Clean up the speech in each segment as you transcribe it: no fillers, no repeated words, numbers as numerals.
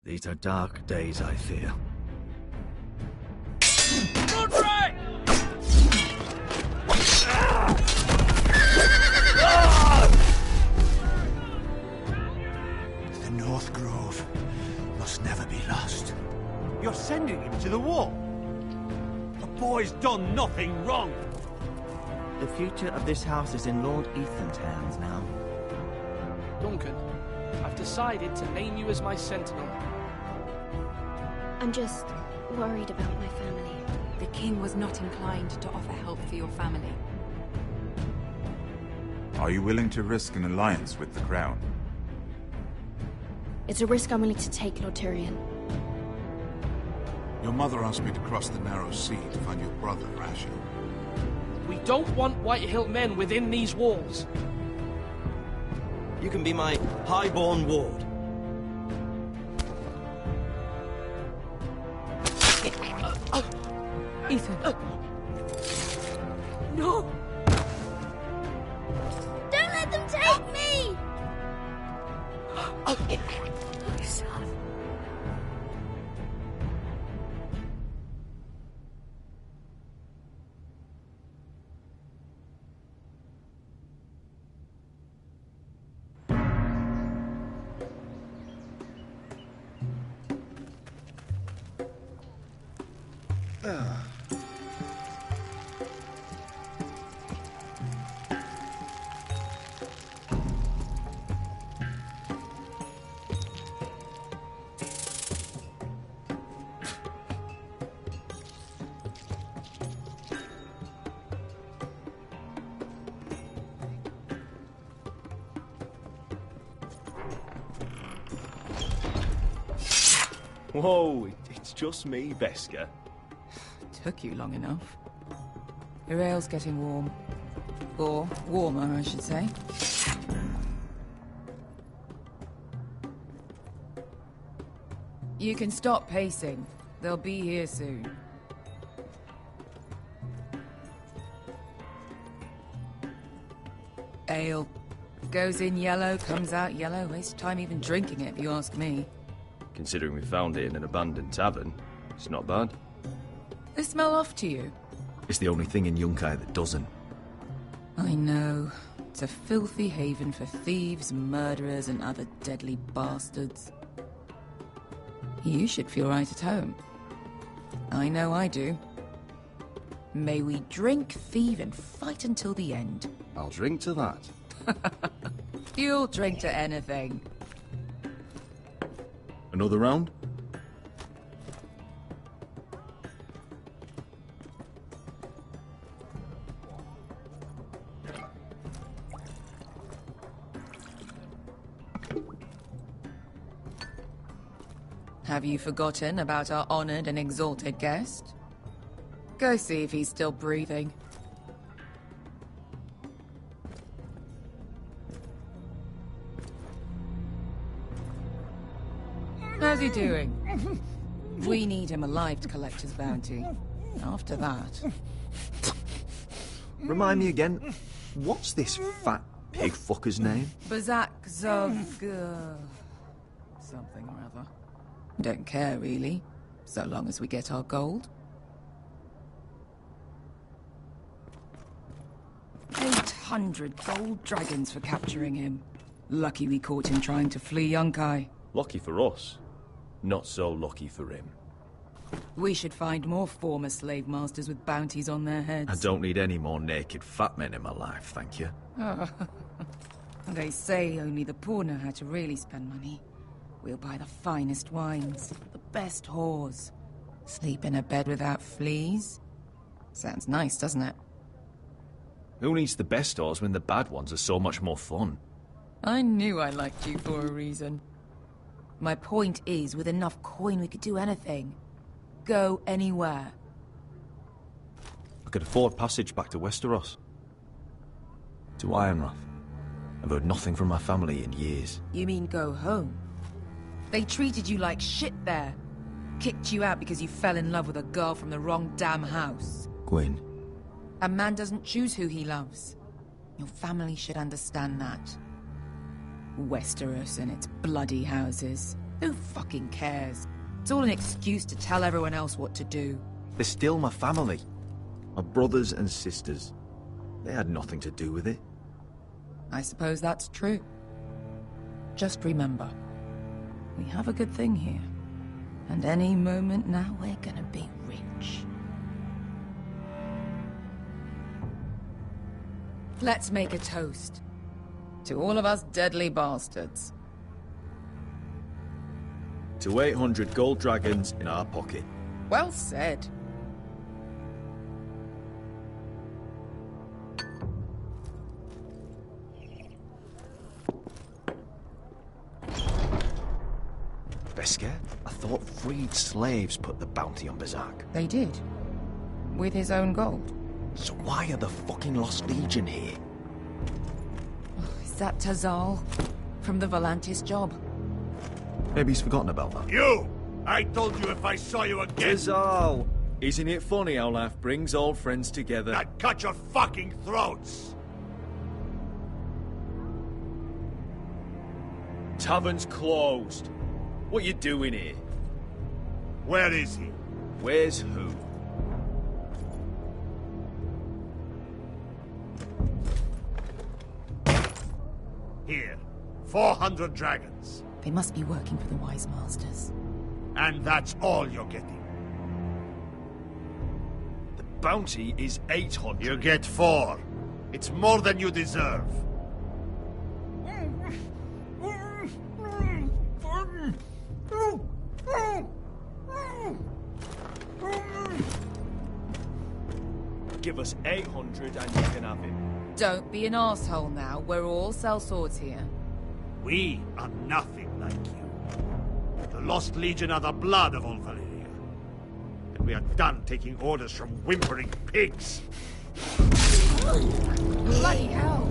These are dark days, I fear. Roderick! The North Grove must never be lost. You're sending him to the war? The boy's done nothing wrong. The future of this house is in Lord Ethan's hands now. Duncan, I've decided to name you as my sentinel. I'm just worried about my family. The king was not inclined to offer help for your family. Are you willing to risk an alliance with the crown? It's a risk I'm willing to take, Lord Tyrion. Your mother asked me to cross the narrow sea to find your brother, Rasha. We don't want Whitehill men within these walls. You can be my highborn ward. Ethan. No! Don't let them take me! Son. Whoa, it's just me, Beska. Took you long enough. Your ale's getting warm. Or warmer, I should say. You can stop pacing. They'll be here soon. Ale. Goes in yellow, comes out yellow. Waste time even drinking it, if you ask me. Considering we found it in an abandoned tavern, it's not bad. They smell off to you? It's the only thing in Yunkai that doesn't. I know. It's a filthy haven for thieves, murderers, and other deadly bastards. You should feel right at home. I know I do. May we drink, thieve, and fight until the end. I'll drink to that. You'll drink to anything. Another round? Have you forgotten about our honored and exalted guest? Go see if he's still breathing. How's he doing? We need him alive to collect his bounty. After that... Remind me again, what's this fat pig fucker's name? Bazak Zog... something or other. Don't care, really. So long as we get our gold. 800 gold dragons for capturing him. Lucky we caught him trying to flee Yunkai. Lucky for us. Not so lucky for him. We should find more former slave masters with bounties on their heads. I don't need any more naked fat men in my life, thank you. They say only the poor know how to really spend money. We'll buy the finest wines, the best whores. Sleep in a bed without fleas. Sounds nice, doesn't it? Who needs the best stores when the bad ones are so much more fun? I knew I liked you for a reason. My point is, with enough coin we could do anything. Go anywhere. I could afford passage back to Westeros. To Ironrath. I've heard nothing from my family in years. You mean go home? They treated you like shit there. Kicked you out because you fell in love with a girl from the wrong damn house. Gwyn. A man doesn't choose who he loves. Your family should understand that. Westeros and its bloody houses. Who fucking cares? It's all an excuse to tell everyone else what to do. They're still my family. My brothers and sisters. They had nothing to do with it. I suppose that's true. Just remember, we have a good thing here. And any moment now, we're gonna be rich. Let's make a toast. To all of us deadly bastards. To 800 gold dragons in our pocket. Well said. Besker? I thought freed slaves put the bounty on Berserk. They did. With his own gold. So why are the fucking Lost Legion here? Is that Tazal? From the Volantis job? Maybe he's forgotten about that. You! I told you if I saw you again... Rizal! Isn't it funny how life brings old friends together? I'd cut your fucking throats! Tavern's closed. What you doing here? Where is he? Where's who? Here. 400 dragons. They must be working for the Wise Masters. And that's all you're getting. The bounty is 800. You get 4. It's more than you deserve. Give us 800 and you can have him. Don't be an asshole now. We're all sellswords here. We are nothing like you. The Lost Legion are the blood of all Valyria. And we are done taking orders from whimpering pigs. Bloody hell!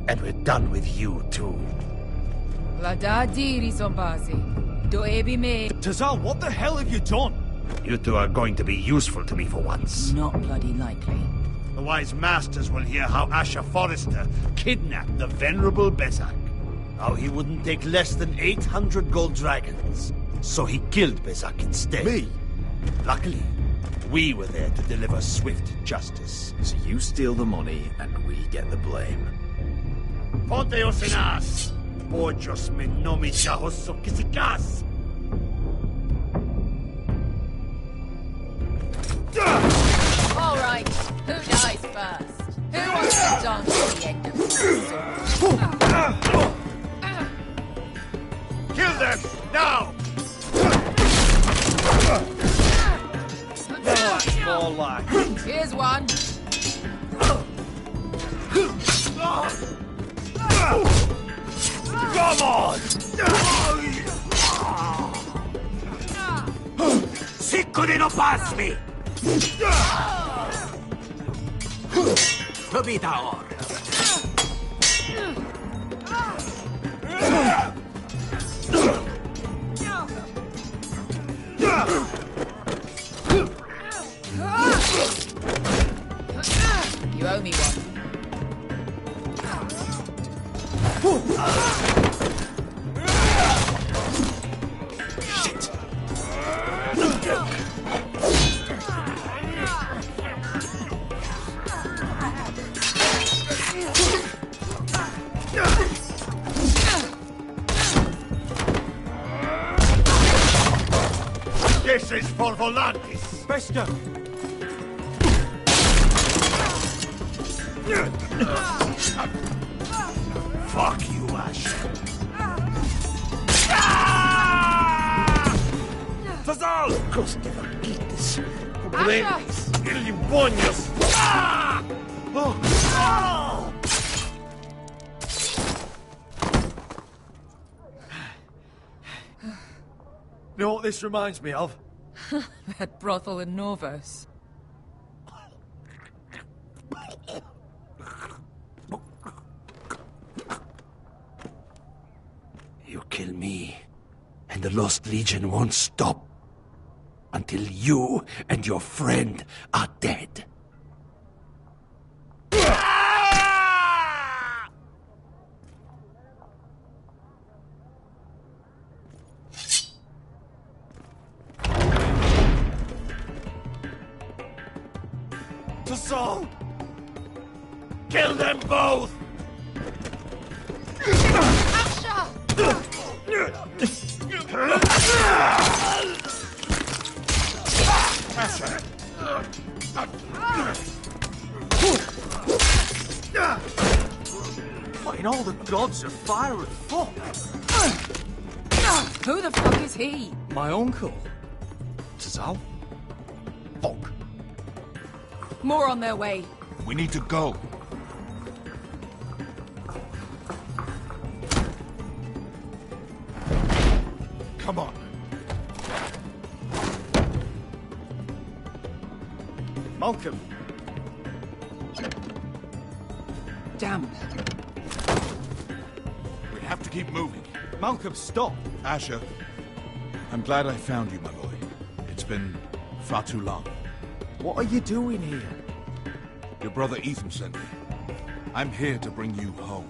And we're done with you, too. La da diri sompasi. Do ebi me. Tazal, what the hell have you done? You two are going to be useful to me for once. Not bloody likely. The Wise Masters will hear how Asher Forrester kidnapped the venerable Bezak. How he wouldn't take less than 800 gold dragons. So he killed Bezak instead. Me? Luckily, we were there to deliver swift justice. So you steal the money and we get the blame. Ponteos en as! Pojos me nomi chahoso kisikas! All right, who dies first? Who wants to dance to the end of the sword? Kill them! Now! More like. Here's one. Come on! Sicko di non pasmi! Probita ora. You owe me one. Shit! This is for Volantis. Besker! Fuck you, Ash. Tazal! Coste vaquites. Cubrentes. Ilibonios. You know what this reminds me of? That brothel in Norvos. You kill me, and the Lost Legion won't stop until you and your friend are dead. us all! Kill them both! What in all the gods of fire and fuck? Who the fuck is he? My uncle. Tazal? Fuck. More on their way. We need to go. Come on. Malcolm. Damn. We have to keep moving. Malcolm, stop. Asher, I'm glad I found you, my boy. It's been far too long. What are you doing here? Your brother Ethan sent me. I'm here to bring you home.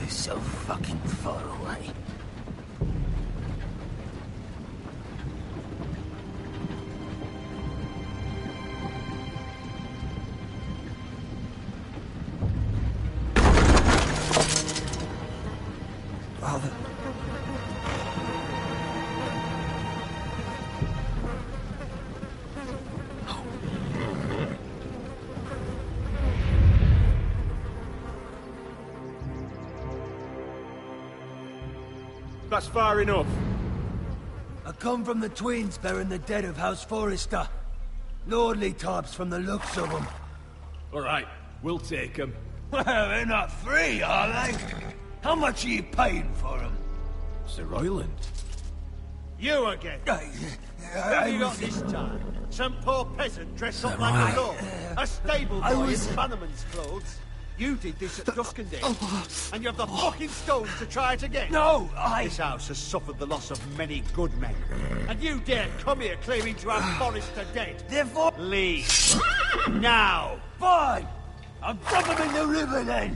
So fucking far away. Father. That's far enough. I come from the twins bearing the dead of House Forrester. Lordly types from the looks of them. All right, we'll take them. Well, they're not free, are they? How much are you paying for them? Sir Royland. You again. What have you got this time? Some poor peasant dressed up like a lord. A stable boy in Bannerman's clothes. You did this at Duskendale, and you have the fucking stones to try it again. No, This house has suffered the loss of many good men, and you dare come here claiming to have Forrester dead. Therefore... Leave. Now. Fine! I'll dump them in the river then!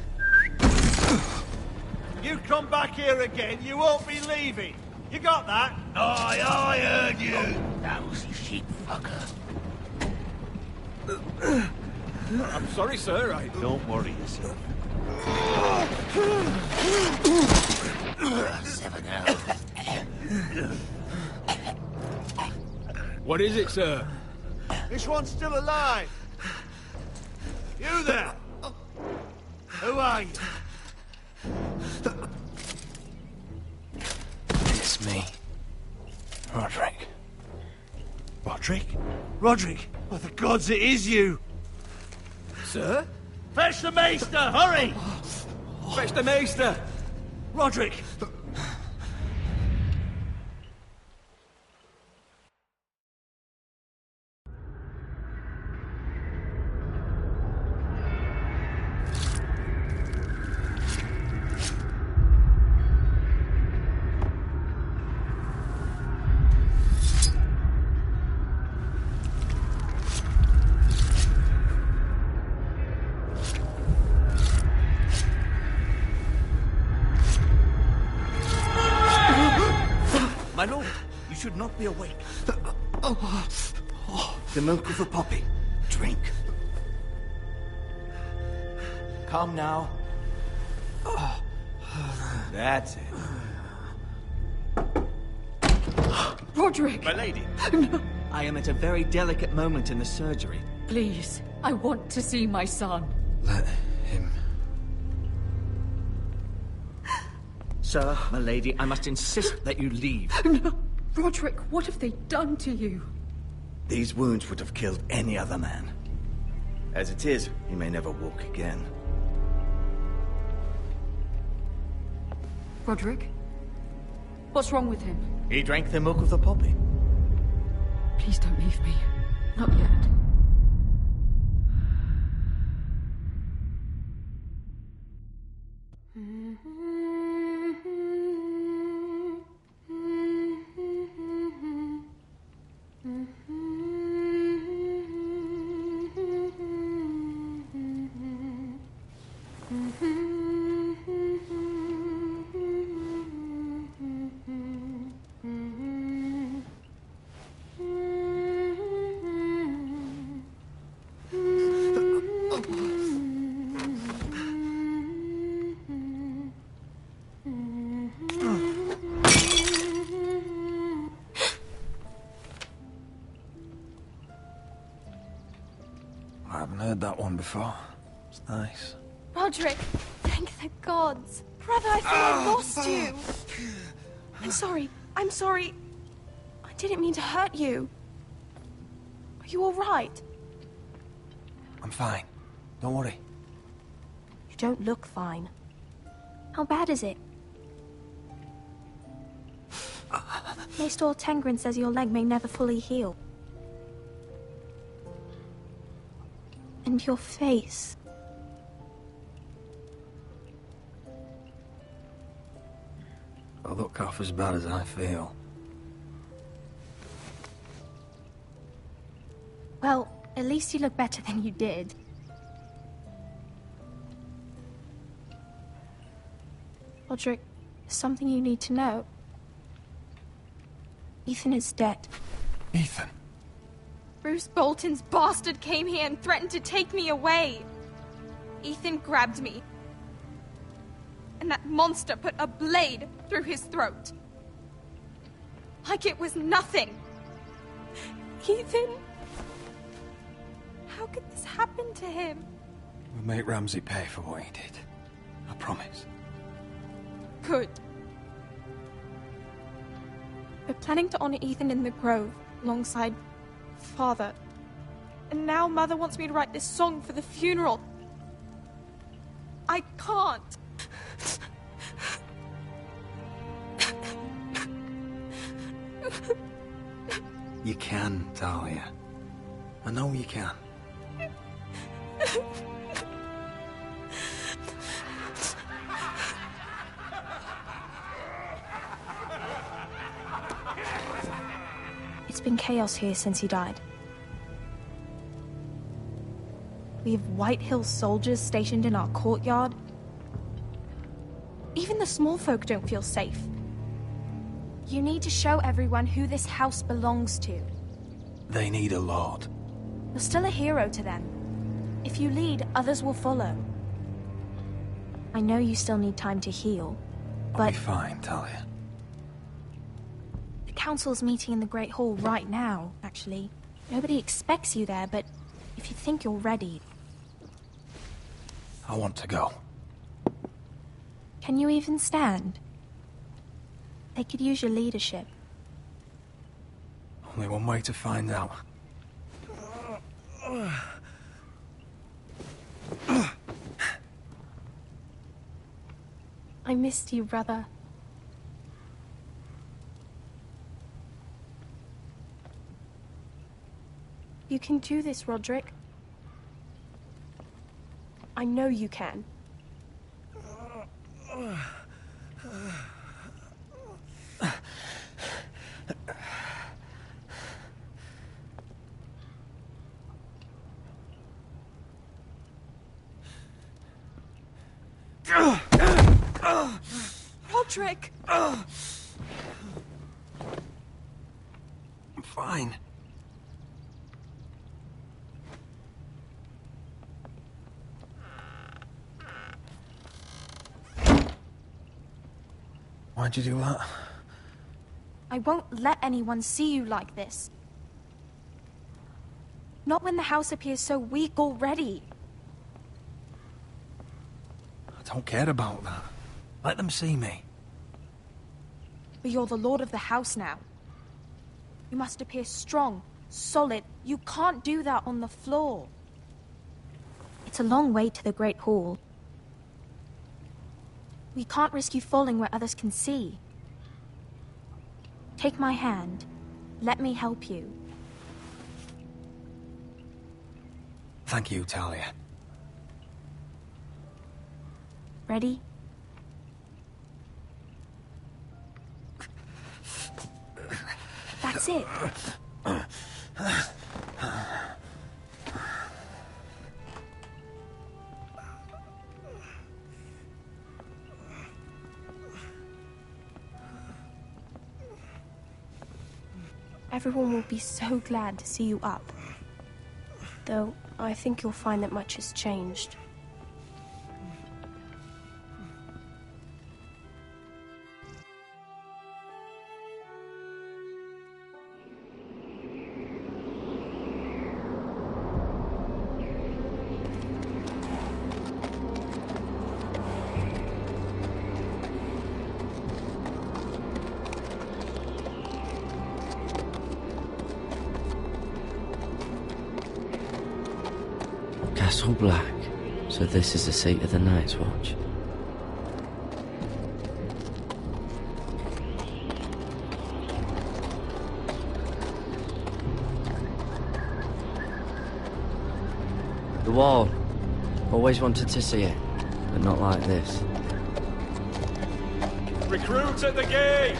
You come back here again, you won't be leaving. You got that? Aye, I heard you! Lousy sheep fucker. I'm sorry, sir. Don't worry yourself. What is it, sir? This one's still alive. You there? Who are you? It's me. Roderick. Roderick? Roderick? By the gods, it is you! Sir? Fetch the maester, hurry! Fetch the maester! Roderick! My lord, you should not be awake. The milk of the poppy. Drink. Calm now. That's it. Roderick! My lady. No. I am at a very delicate moment in the surgery. Please, I want to see my son. Let him. Sir, my lady, I must insist that you leave. No. Roderick, what have they done to you? These wounds would have killed any other man. As it is, he may never walk again. Roderick? What's wrong with him? He drank the milk of the poppy. Please don't leave me. Not yet. I haven't heard that one before. It's nice. Roderick, thank the gods. Brother, I thought I lost you. I'm sorry. I didn't mean to hurt you. Are you all right? I'm fine. Don't worry. You don't look fine. How bad is it? Maester Tengrin says your leg may never fully heal. And your face. I look half as bad as I feel. Well, at least you look better than you did. Roderick, there's something you need to know. Ethan is dead. Ethan? Bruce Bolton's bastard came here and threatened to take me away. Ethan grabbed me. And that monster put a blade through his throat. Like it was nothing. Ethan... How could this happen to him? We'll make Ramsay pay for what he did. I promise. Good. We're planning to honor Ethan in the Grove, alongside Father. And now Mother wants me to write this song for the funeral. I can't. You can, Talia. I know you can. It's been chaos here since he died. We have White Hill soldiers stationed in our courtyard. Even the small folk don't feel safe. You need to show everyone who this house belongs to. They need a lord. You're still a hero to them. If you lead, others will follow. I know you still need time to heal, I'll but be fine, Talia. the council's meeting in the Great Hall right now, actually. Nobody expects you there, but if you think you're ready... I want to go. Can you even stand? They could use your leadership. Only one way to find out. I missed you, brother. You can do this, Roderick. I know you can. Roderick! I'm fine. Why'd you do that? I won't let anyone see you like this. Not when the house appears so weak already. I don't care about that. Let them see me. But you're the lord of the house now. You must appear strong, solid. You can't do that on the floor. It's a long way to the Great Hall. We can't risk you falling where others can see. Take my hand. Let me help you. Thank you, Talia. Ready? That's it. Everyone will be so glad to see you up. Though, I think you'll find that much has changed. Castle Black. So this is the seat of the Night's Watch. The wall. Always wanted to see it, but not like this. Recruits at the gate!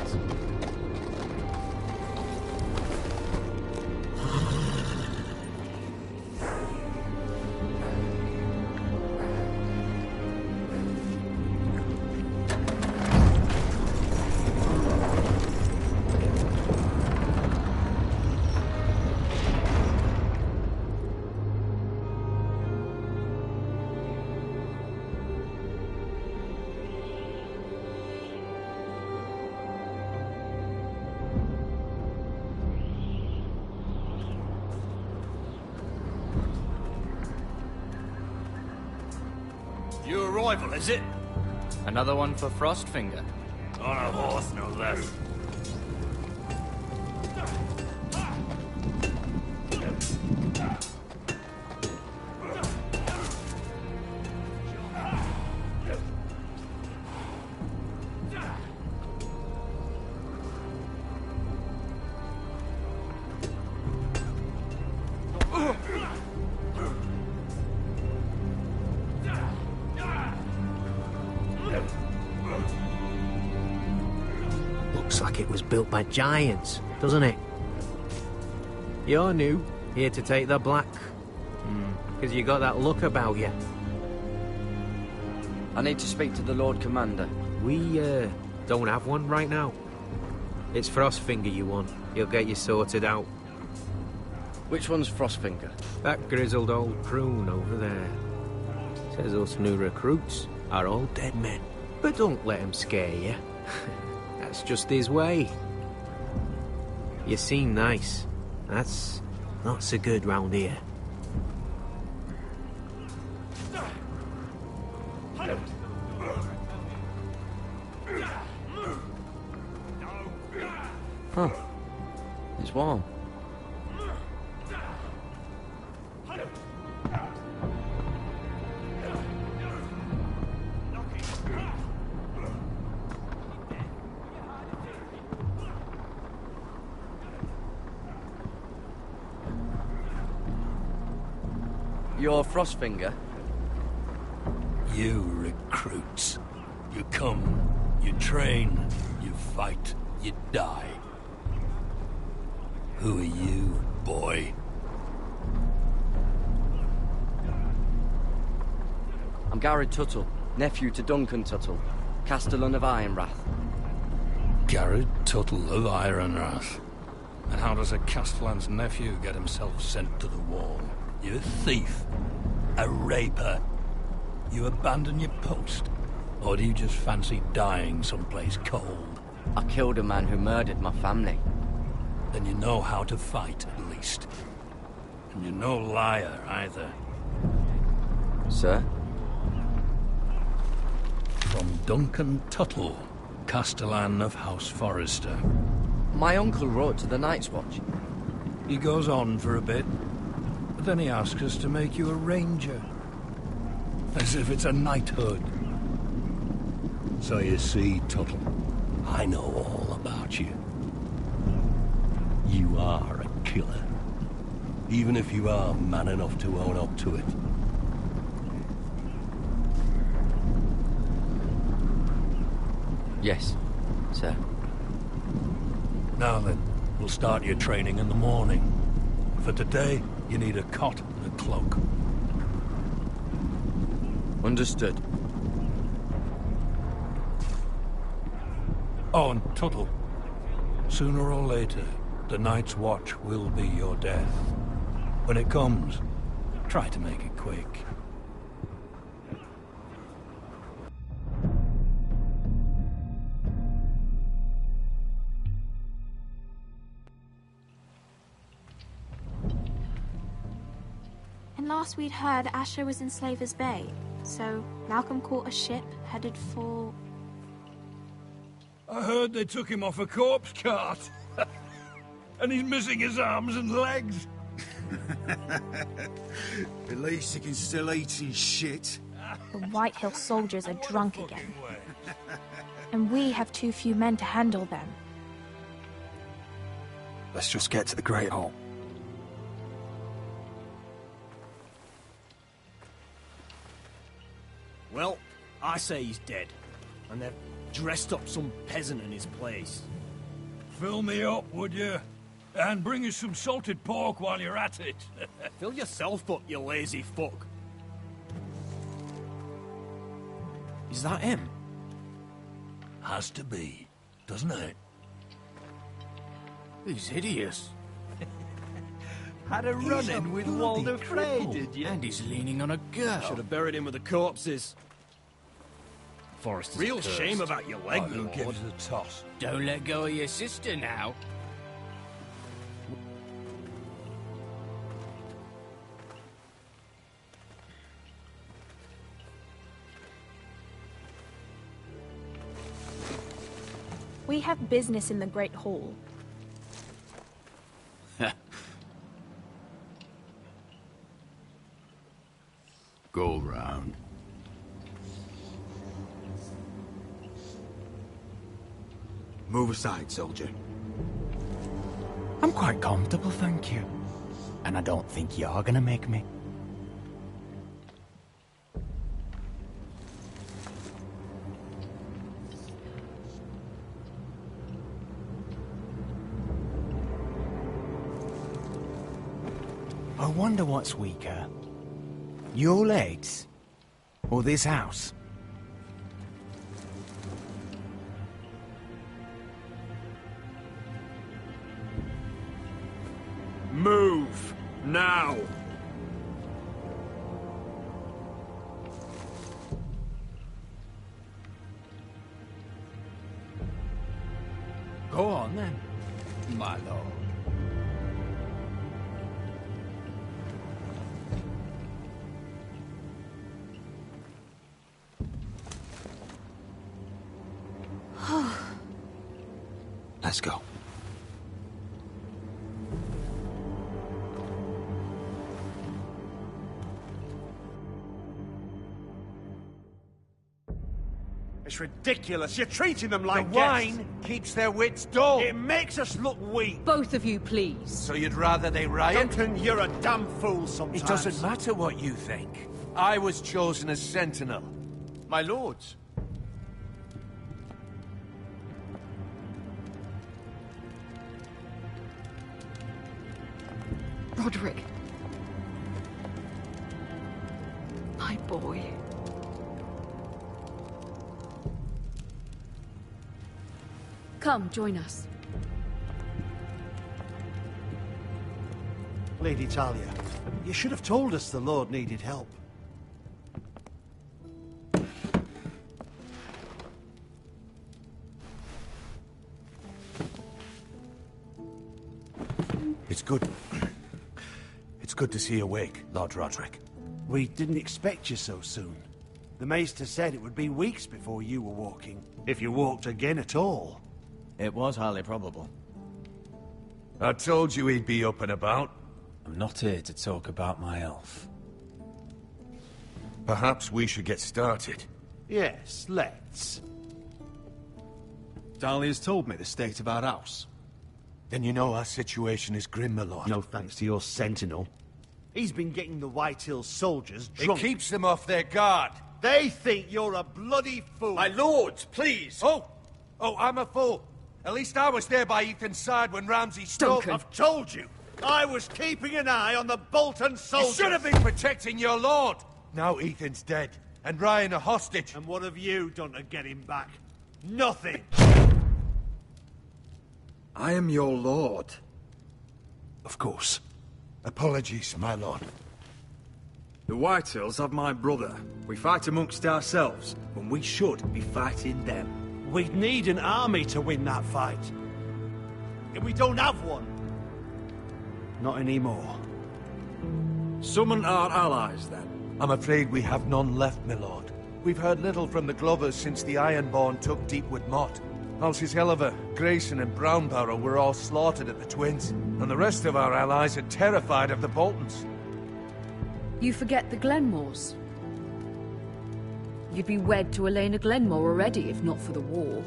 Your arrival, is it? Another one for Frostfinger. On a horse, no less. Looks like it was built by giants, doesn't it? You're new, here to take the black. Because you got that look about you. I need to speak to the Lord Commander. We, don't have one right now. It's Frostfinger you want. He'll get you sorted out. Which one's Frostfinger? That grizzled old prune over there. Says us new recruits are all dead men. But don't let him scare you. That's just his way. You seem nice. That's not so good round here. Huh. It's warm. You're Frostfinger? You recruits. You come, you train, you fight, you die. Who are you, boy? I'm Garrett Tuttle, nephew to Duncan Tuttle, Castellan of Ironrath. Garrett Tuttle of Ironrath. And how does a Castellan's nephew get himself sent to the wall? You're a thief. A raper. You abandon your post? Or do you just fancy dying someplace cold? I killed a man who murdered my family. Then you know how to fight, at least. And you're no liar, either. Sir? From Duncan Tuttle, Castellan of House Forrester. My uncle wrote to the Night's Watch. He goes on for a bit, but then he asks us to make you a ranger. As if it's a knighthood. So you see, Tuttle, I know all about you. You are a killer. Even if you are man enough to own up to it. Yes, sir. Now then, we'll start your training in the morning. For today, you need a cot and a cloak. Understood. Oh, and Tuttle. Sooner or later, the Night's Watch will be your death. When it comes, try to make it quick. And last we'd heard, Asher was in Slaver's Bay. So Malcolm caught a ship headed for... I heard they took him off a corpse cart. And he's missing his arms and legs. At least he can still eat his shit. The White Hill soldiers are drunk again. And we have too few men to handle them. Let's just get to the Great Hall. Well, I say he's dead. And they've dressed up some peasant in his place. Fill me up, would you? And bring us some salted pork while you're at it. Fill yourself up, you lazy fuck. Is that him? Has to be, doesn't it? He's hideous. Had a run-in with Walder Frey, did you? And he's leaning on a girl. Should have buried him with the corpses. Forrester's Real cursed. shame about your leg, Who Lord. gives a toss? Don't let go of your sister now. We have business in the Great Hall. Go round. Move aside, soldier. I'm quite comfortable, thank you. And I don't think you're gonna make me. I wonder what's weaker. Your legs? Or this house? Move! Now! then, my lord. Let's go. It's ridiculous. You're treating them like The wine keeps their wits dull. It makes us look weak. Both of you, please. So you'd rather they riot? Duncan, you're a damn fool sometimes. It doesn't matter what you think. I was chosen as sentinel. My lords. Roderick. My boy. Come, join us. Lady Talia, you should have told us the Lord needed help. It's good. It's good to see you awake, Lord Roderick. We didn't expect you so soon. The Maester said it would be weeks before you were walking, if you walked again at all. It was highly probable. I told you he'd be up and about. I'm not here to talk about my elf. Perhaps we should get started. Yes, let's. Dahlia's told me the state of our house. Then you know our situation is grim, my lord. No thanks to your sentinel. He's been getting the White Hills soldiers drunk. It keeps them off their guard. They think you're a bloody fool. My lords, please! Oh, I'm a fool. At least I was there by Ethan's side when Ramsay stole... Duncan. I've told you. I was keeping an eye on the Bolton soldiers. You should have been protecting your lord. Now Ethan's dead, and Ryan a hostage. And what have you done to get him back? Nothing. I am your lord. Of course. Apologies, my lord. The Whitehills have my brother. We fight amongst ourselves, when we should be fighting them. We'd need an army to win that fight. And we don't have one. Not anymore. Summon our allies, then. I'm afraid we have none left, my lord. We've heard little from the Glovers since the Ironborn took Deepwood Motte. Houses Helliver, Grayson and Brownbarrow were all slaughtered at the Twins, and the rest of our allies are terrified of the Boltons. You forget the Glenmores. You'd be wed to Elena Glenmore already, if not for the war.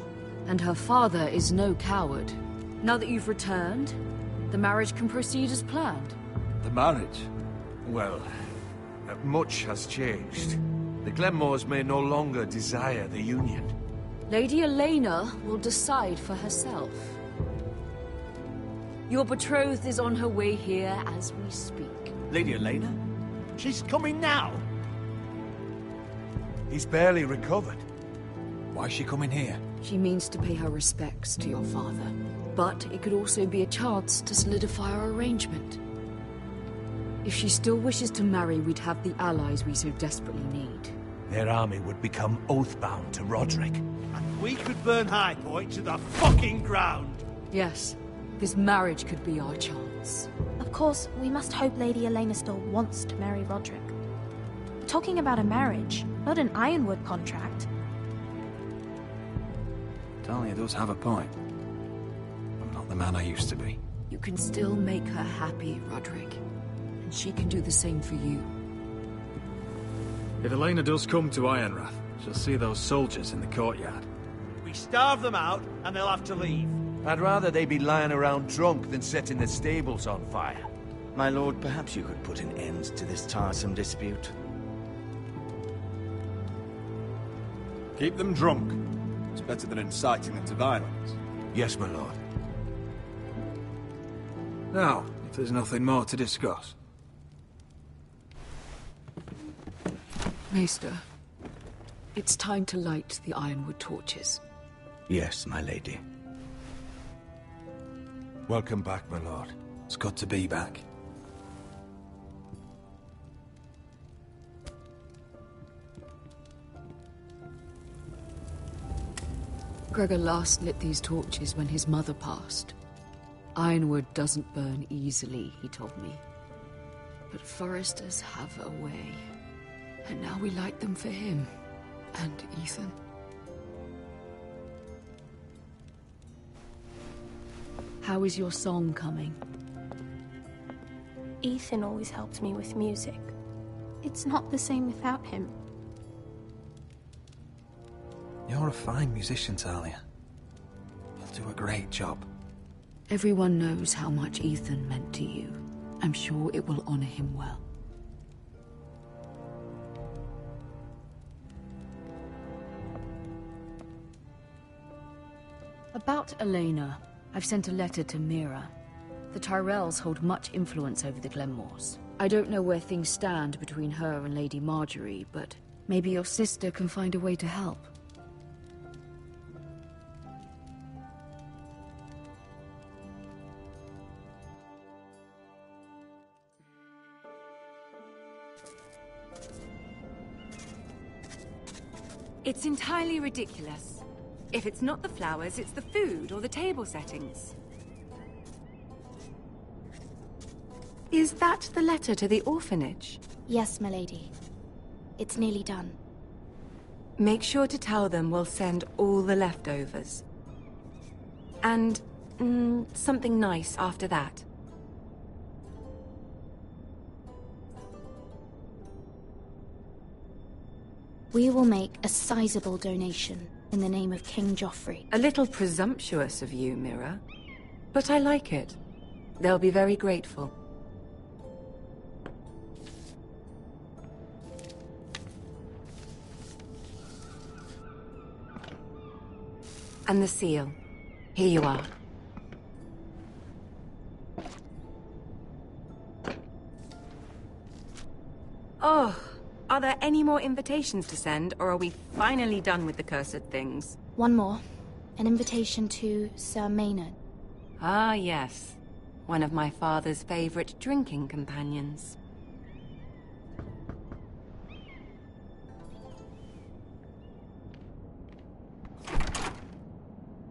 And her father is no coward. Now that you've returned, the marriage can proceed as planned. The marriage? Well, much has changed. The Glenmores may no longer desire the union. Lady Elena will decide for herself. Your betrothed is on her way here as we speak. Lady Elena? She's coming now. He's barely recovered. Why is she coming here? She means to pay her respects to your father. But it could also be a chance to solidify our arrangement. If she still wishes to marry, we'd have the allies we so desperately need. Their army would become oathbound to Roderick. And we could burn High Point to the fucking ground. Yes, this marriage could be our chance. Of course, we must hope Lady Elena still wants to marry Roderick. We're talking about a marriage, not an Ironwood contract. Dahlia does have a point. I'm not the man I used to be. You can still make her happy, Roderick. And she can do the same for you. If Elena does come to Ironrath, she'll see those soldiers in the courtyard. We starve them out, and they'll have to leave. I'd rather they be lying around drunk than setting the stables on fire. My lord, perhaps you could put an end to this tiresome dispute. Keep them drunk. It's better than inciting them to violence. Yes, my lord. Now, if there's nothing more to discuss. Maester, it's time to light the Ironwood torches. Yes, my lady. Welcome back, my lord. It's good to be back. Gregor last lit these torches when his mother passed. Ironwood doesn't burn easily, he told me. But foresters have a way. And now we light them for him. And Ethan. How is your song coming? Ethan always helps me with music. It's not the same without him. You're a fine musician, Talia. You'll do a great job. Everyone knows how much Ethan meant to you. I'm sure it will honor him well. About Elena, I've sent a letter to Mira. The Tyrells hold much influence over the Glenmores. I don't know where things stand between her and Lady Marjorie, but maybe your sister can find a way to help. It's entirely ridiculous. If it's not the flowers, it's the food or the table settings. Is that the letter to the orphanage? Yes, my lady. It's nearly done. Make sure to tell them we'll send all the leftovers. And, something nice after that. We will make a sizable donation in the name of King Joffrey. A little presumptuous of you, Mira. But I like it. They'll be very grateful. And the seal. Here you are. Oh, are there any more invitations to send, or are we finally done with the cursed things? One more. An invitation to Sir Maynard. Ah, yes. One of my father's favorite drinking companions.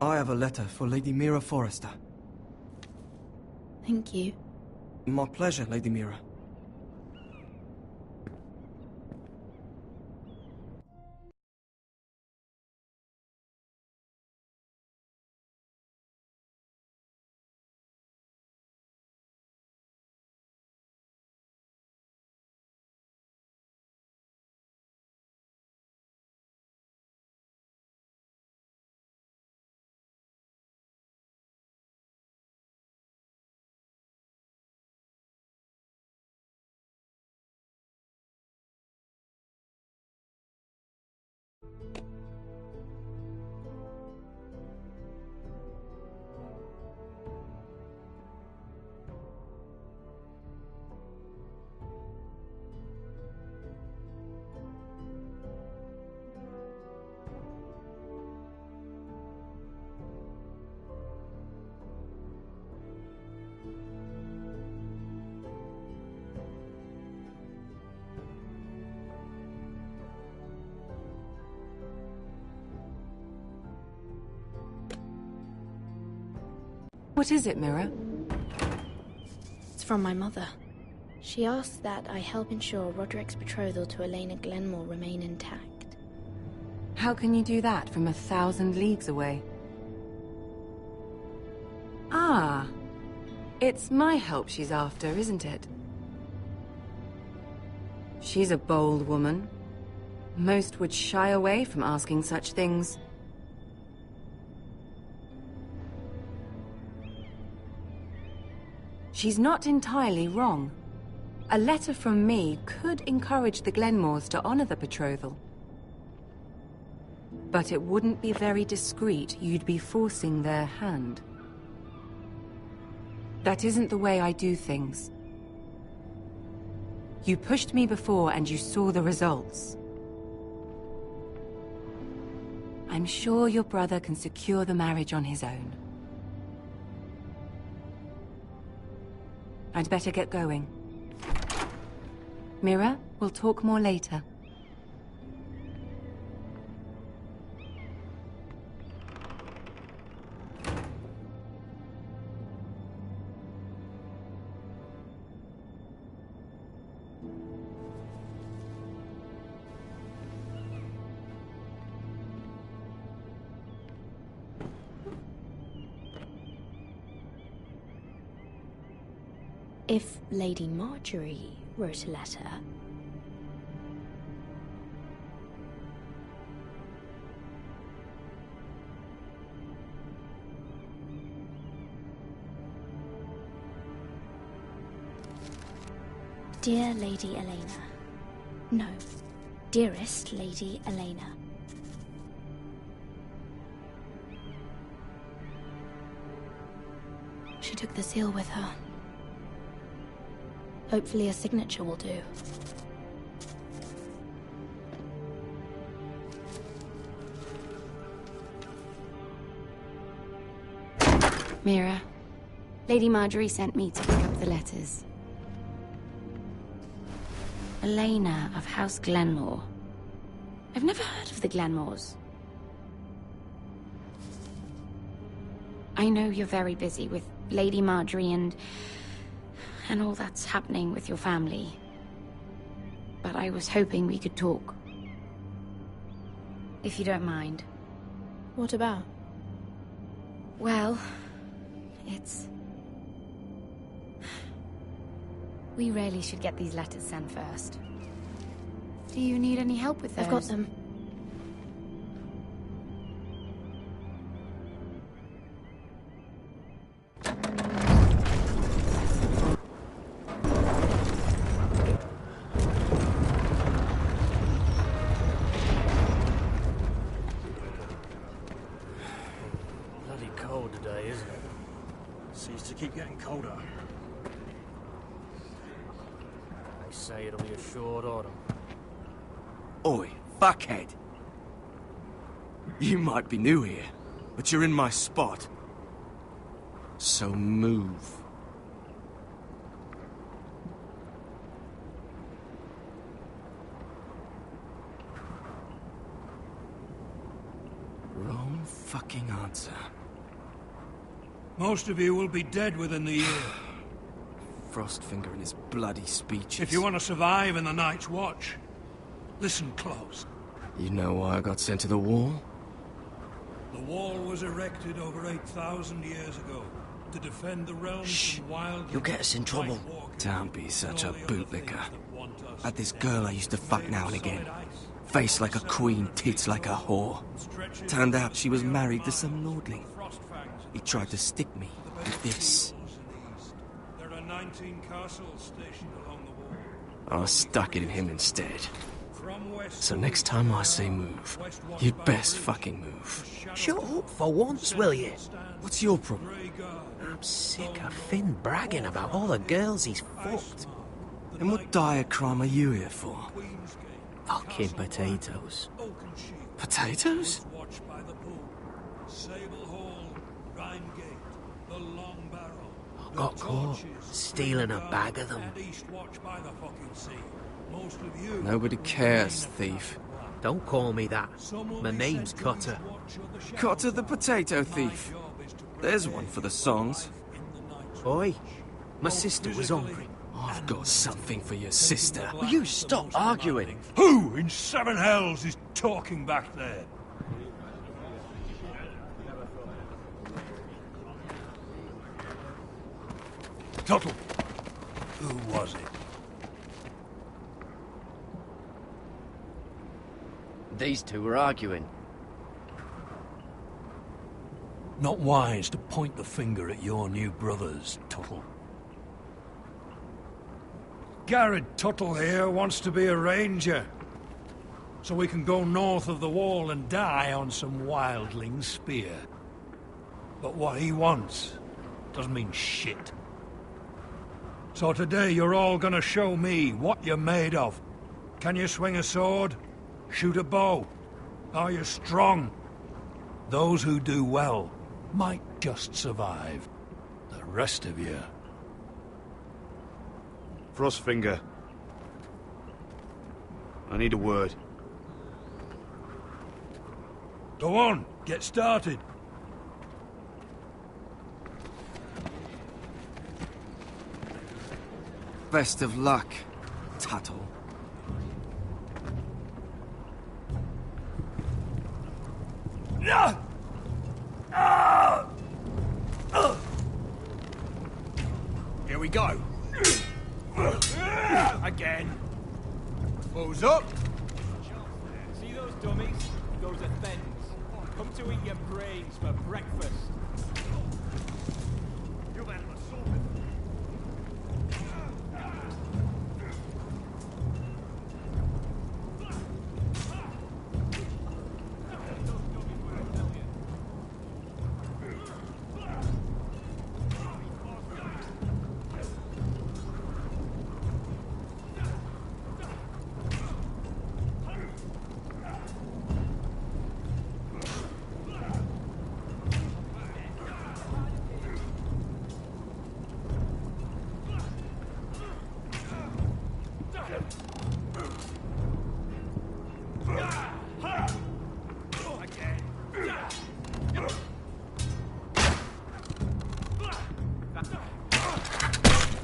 I have a letter for Lady Mira Forrester. Thank you. My pleasure, Lady Mira. What is it, Mira? It's from my mother. She asks that I help ensure Roderick's betrothal to Elena Glenmore remain intact. How can you do that from 1,000 leagues away? Ah, it's my help she's after, isn't it? She's a bold woman. Most would shy away from asking such things. She's not entirely wrong. A letter from me could encourage the Glenmores to honor the betrothal. But it wouldn't be very discreet. You'd be forcing their hand. That isn't the way I do things. You pushed me before and you saw the results. I'm sure your brother can secure the marriage on his own. I'd better get going. Mira, we'll talk more later. If Lady Marjorie wrote a letter... Dear Lady Elena. No, dearest Lady Elena. She took the seal with her. Hopefully a signature will do. Mira, Lady Marjorie sent me to pick up the letters. Elena of House Glenmore. I've never heard of the Glenmores. I know you're very busy with Lady Marjorie and all that's happening with your family. But I was hoping we could talk. If you don't mind. What about? Well, it's... We really should get these letters sent first. Do you need any help with those? I've got them. Bloody cold today, isn't it? Seems to keep getting colder. They say it'll be a short autumn. Oi, fuckhead. You might be new here, but you're in my spot. So move. Wrong fucking answer. Most of you will be dead within the year. Frostfinger and his bloody speeches. If you want to survive in the Night's Watch, listen close. You know why I got sent to the wall? The wall was erected over 8,000 years ago to defend the realms from wild... You'll get us in trouble. Don't be such a bootlicker. Had this girl I used to fuck now and again. Face like a queen, tits like a whore. Turned out she was married to some lordling. He tried to stick me with this. There are 19 castles stationed along the wall. I stuck it in him instead. So next time I say move, you'd best fucking move. Shut up for once, will you? What's your problem? I'm sick of Finn bragging about all the girls he's fucked. And what dire crime are you here for? Fucking potatoes. Potatoes? Got caught stealing a bag of them. Nobody cares, thief. Don't call me that. My name's Cutter. Cutter the potato thief. There's one for the songs. Oi, my sister was hungry. I've got something for your sister. Will you stop arguing? Who in seven hells is talking back there? Tuttle. Who was it? These two were arguing. Not wise to point the finger at your new brothers, Tuttle. Garrett Tuttle here wants to be a ranger. So we can go north of the wall and die on some wildling spear. But what he wants doesn't mean shit. So today you're all gonna show me what you're made of. Can you swing a sword? Shoot a bow? Are you strong? Those who do well might just survive. The rest of you... Frostfinger. I need a word. Go on, get started. Best of luck, Tuttle. Here we go. Who's up? See those dummies? Those are thens. Come to eat your brains for breakfast.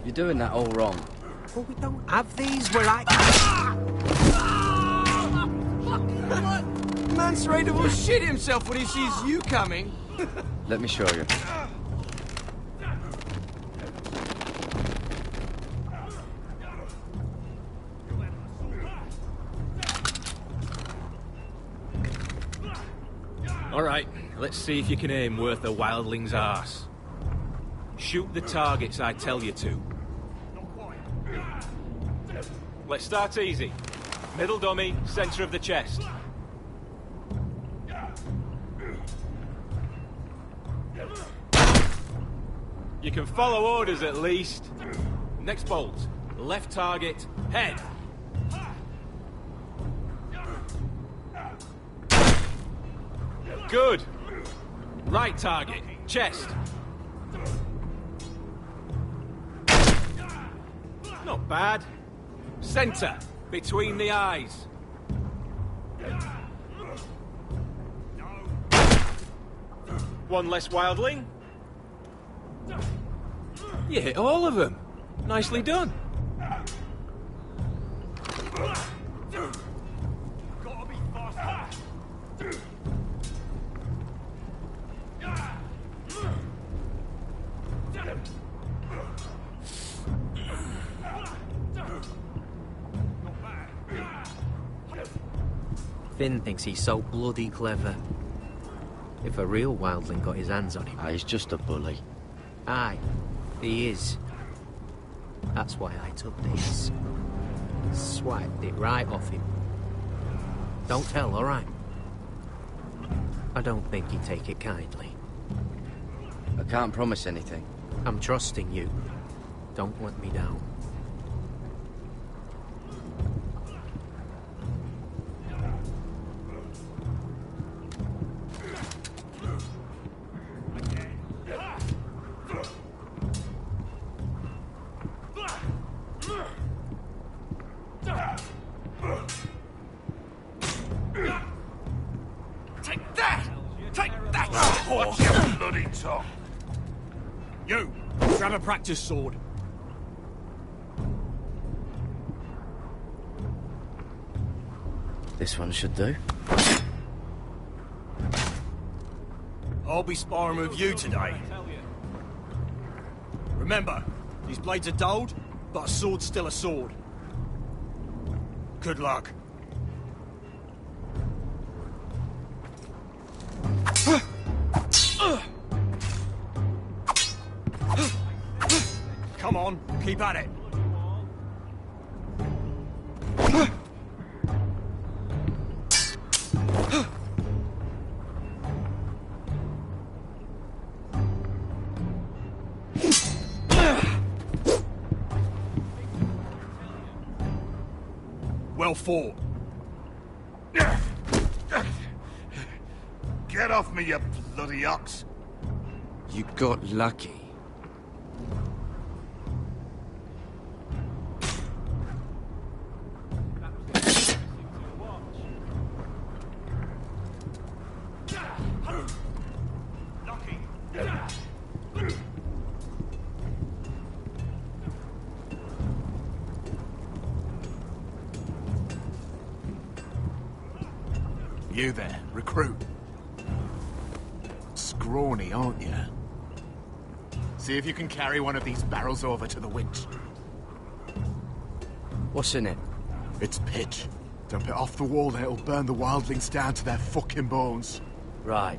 You're doing that all wrong. Well, we don't have these where I... Man's ready to shit himself when he sees you coming. Let me show you. All right, let's see if you can aim worth a wildling's arse. Shoot the targets I tell you to. Let's start easy. Middle dummy, center of the chest. You can follow orders at least. Next bolt. Left target, head. Good. Right target, chest. Not bad. Center, between the eyes. One less wildling. You hit all of them. Nicely done. Finn thinks he's so bloody clever. If a real wildling got his hands on him... He's just a bully. Aye, he is. That's why I took this. Swiped it right off him. Don't tell, all right? I don't think he'd take it kindly. I can't promise anything. I'm trusting you. Don't let me down. You, grab a practice sword. This one should do. I'll be sparring with you today. Remember, these blades are dulled, but a sword's still a sword. Good luck. Come on, keep at it. Well fought. Get off me, you bloody ox! You got lucky. You there, recruit. Scrawny, aren't you? See if you can carry one of these barrels over to the winch. What's in it? It's pitch. Dump it off the wall and it'll burn the wildlings down to their fucking bones. Right.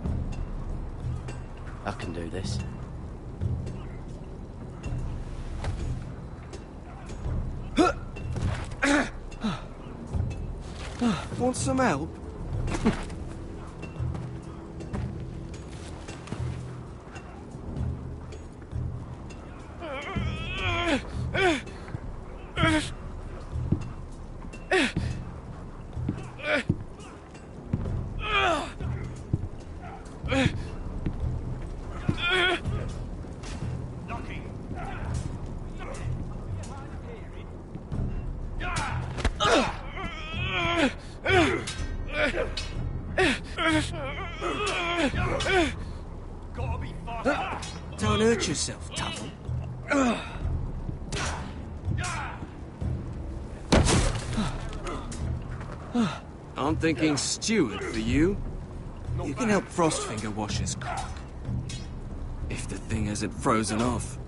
I can do this. Want some help? Don't hurt yourself, Tuffle. I'm thinking steward for you. You can help Frostfinger wash his cock. If the thing hasn't frozen off.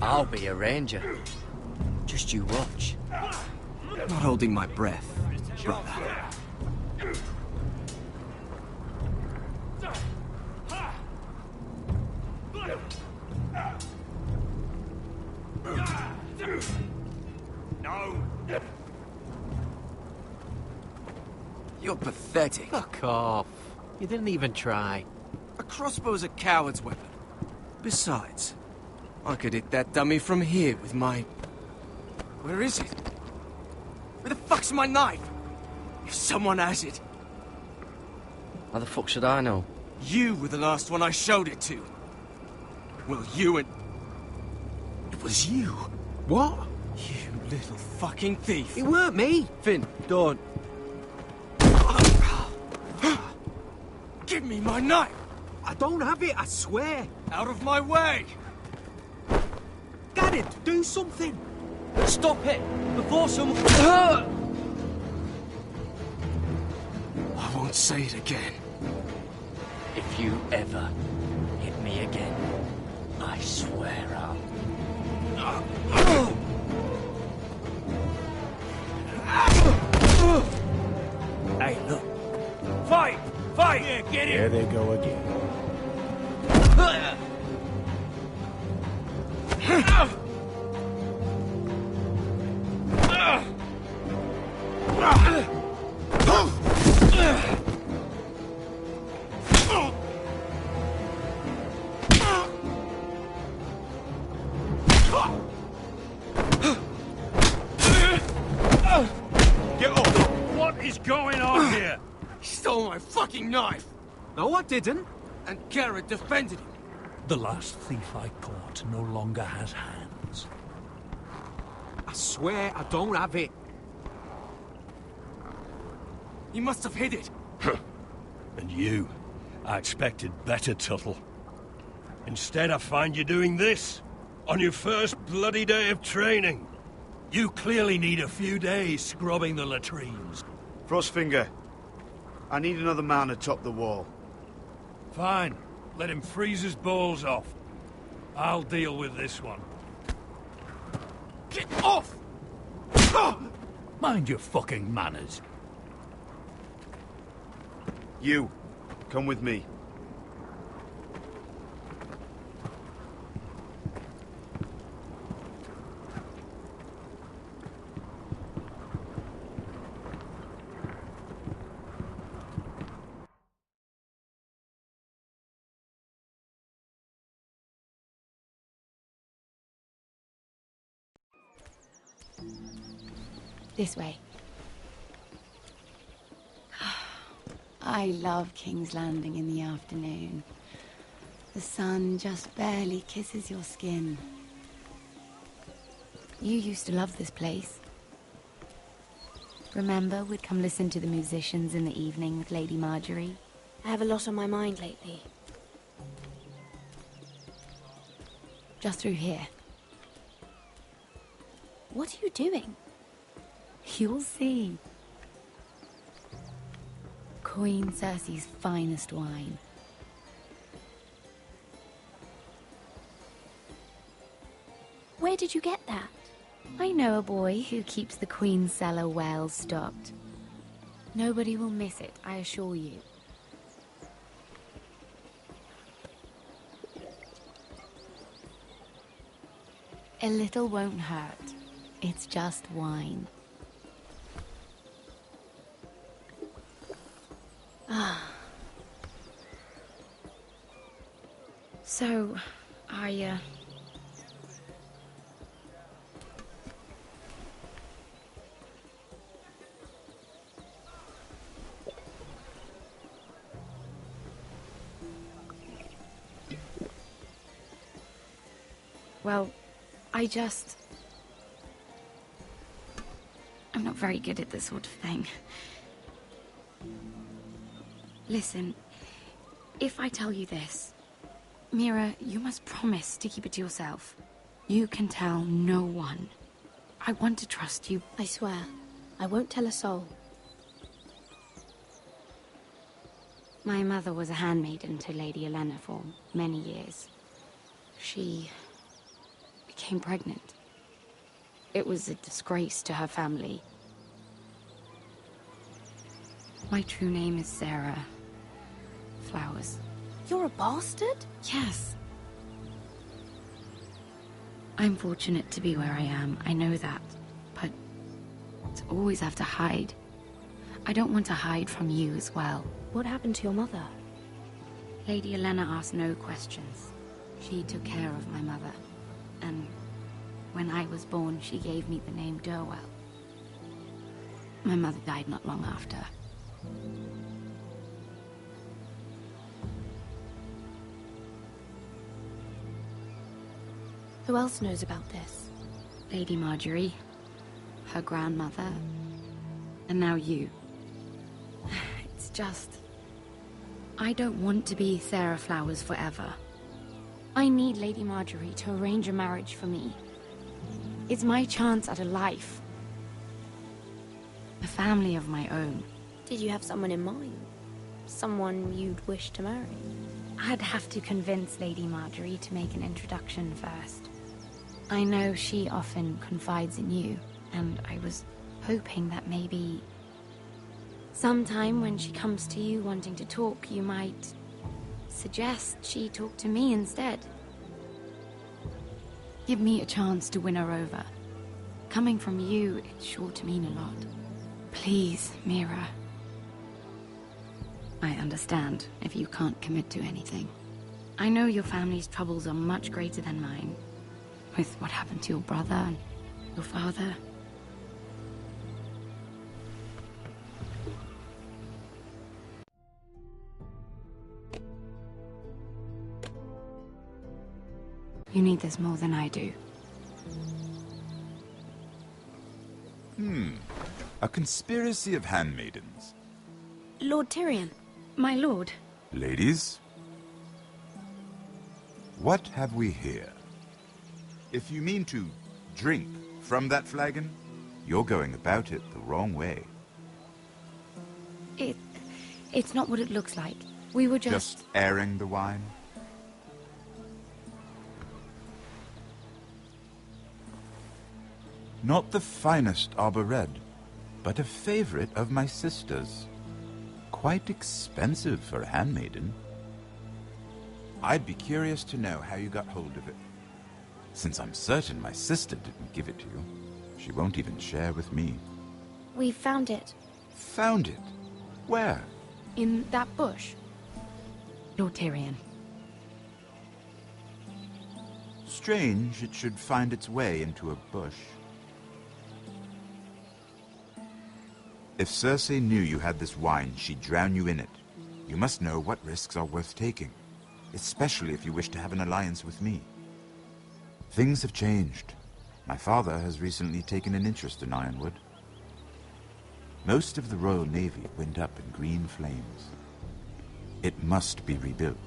I'll be a ranger. Just you watch. Not holding my breath, brother. No. You're pathetic. Fuck off. You didn't even try. A crossbow's a coward's weapon. Besides, I could hit that dummy from here with my... Where is it? Where the fuck's my knife? If someone has it. How the fuck should I know? You were the last one I showed it to. Well, you and... It was you. What? You little fucking thief. It weren't me. Finn, don't. Give me my knife! I don't have it, I swear. Out of my way! Garrett, do something. Stop it, before someone... I won't say it again. If you ever hit me again, I swear I'll... Hey, look. Fight! Fight! Yeah, get in! There they go again. Get off! What is going on here? He stole my fucking knife! No, I didn't. And Garrett defended him. The last thief I caught no longer has hands. I swear I don't have it. He must have hid it. And you, I expected better, Tuttle. Instead, I find you doing this on your first bloody day of training. You clearly need a few days scrubbing the latrines. Frostfinger, I need another man atop the wall. Fine. Let him freeze his balls off. I'll deal with this one. Get off! Mind your fucking manners. You, come with me. This way. I love King's Landing in the afternoon. The sun just barely kisses your skin. You used to love this place. Remember, we'd come listen to the musicians in the evening with Lady Marjorie? I have a lot on my mind lately. Just through here. What are you doing? You'll see. Queen Cersei's finest wine. Where did you get that? I know a boy who keeps the Queen's cellar well stocked. Nobody will miss it, I assure you. A little won't hurt. It's just wine. Ah. So, well, I'm not very good at this sort of thing. Listen, if I tell you this, Mira, you must promise to keep it to yourself. You can tell no one. I want to trust you. I swear, I won't tell a soul. My mother was a handmaiden to Lady Elena for many years. She became pregnant. It was a disgrace to her family. My true name is Sarah Flowers. You're a bastard? Yes. I'm fortunate to be where I am, I know that. But to always have to hide. I don't want to hide from you as well. What happened to your mother? Lady Elena asked no questions. She took care of my mother. And when I was born, she gave me the name Durwell. My mother died not long after. Who else knows about this? Lady Marjorie, her grandmother, and now you. It's just... I don't want to be Sarah Flowers forever. I need Lady Marjorie to arrange a marriage for me. It's my chance at a life. A family of my own. Did you have someone in mind? Someone you'd wish to marry? I'd have to convince Lady Marjorie to make an introduction first. I know she often confides in you, and I was hoping that maybe... sometime when she comes to you wanting to talk, you might suggest she talk to me instead. Give me a chance to win her over. Coming from you, it's sure to mean a lot. Please, Mira. I understand if you can't commit to anything. I know your family's troubles are much greater than mine. With what happened to your brother and your father. You need this more than I do. A conspiracy of handmaidens. Lord Tyrion. My lord. Ladies, what have we here? If you mean to drink from that flagon, you're going about it the wrong way. It's not what it looks like. We were Just airing the wine? Not the finest arbor red, but a favorite of my sister's. Quite expensive for a handmaiden. I'd be curious to know how you got hold of it. Since I'm certain my sister didn't give it to you, she won't even share with me. We found it. Found it? Where? In that bush. Lord Tyrion. Strange it should find its way into a bush. If Cersei knew you had this wine, she'd drown you in it. You must know what risks are worth taking, especially if you wish to have an alliance with me. Things have changed. My father has recently taken an interest in Ironwood. Most of the Royal Navy went up in green flames. It must be rebuilt.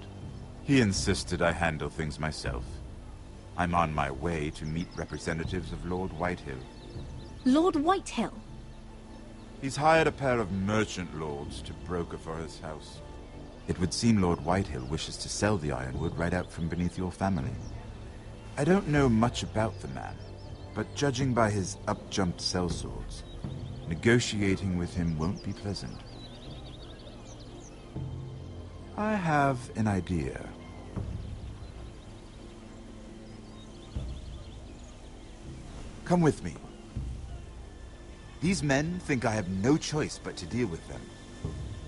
He insisted I handle things myself. I'm on my way to meet representatives of Lord Whitehill. Lord Whitehill? He's hired a pair of merchant lords to broker for his house. It would seem Lord Whitehill wishes to sell the Ironwood right out from beneath your family. I don't know much about the man, But judging by his up-jumped sellswords, negotiating with him won't be pleasant. I have an idea. Come with me. These men think I have no choice but to deal with them.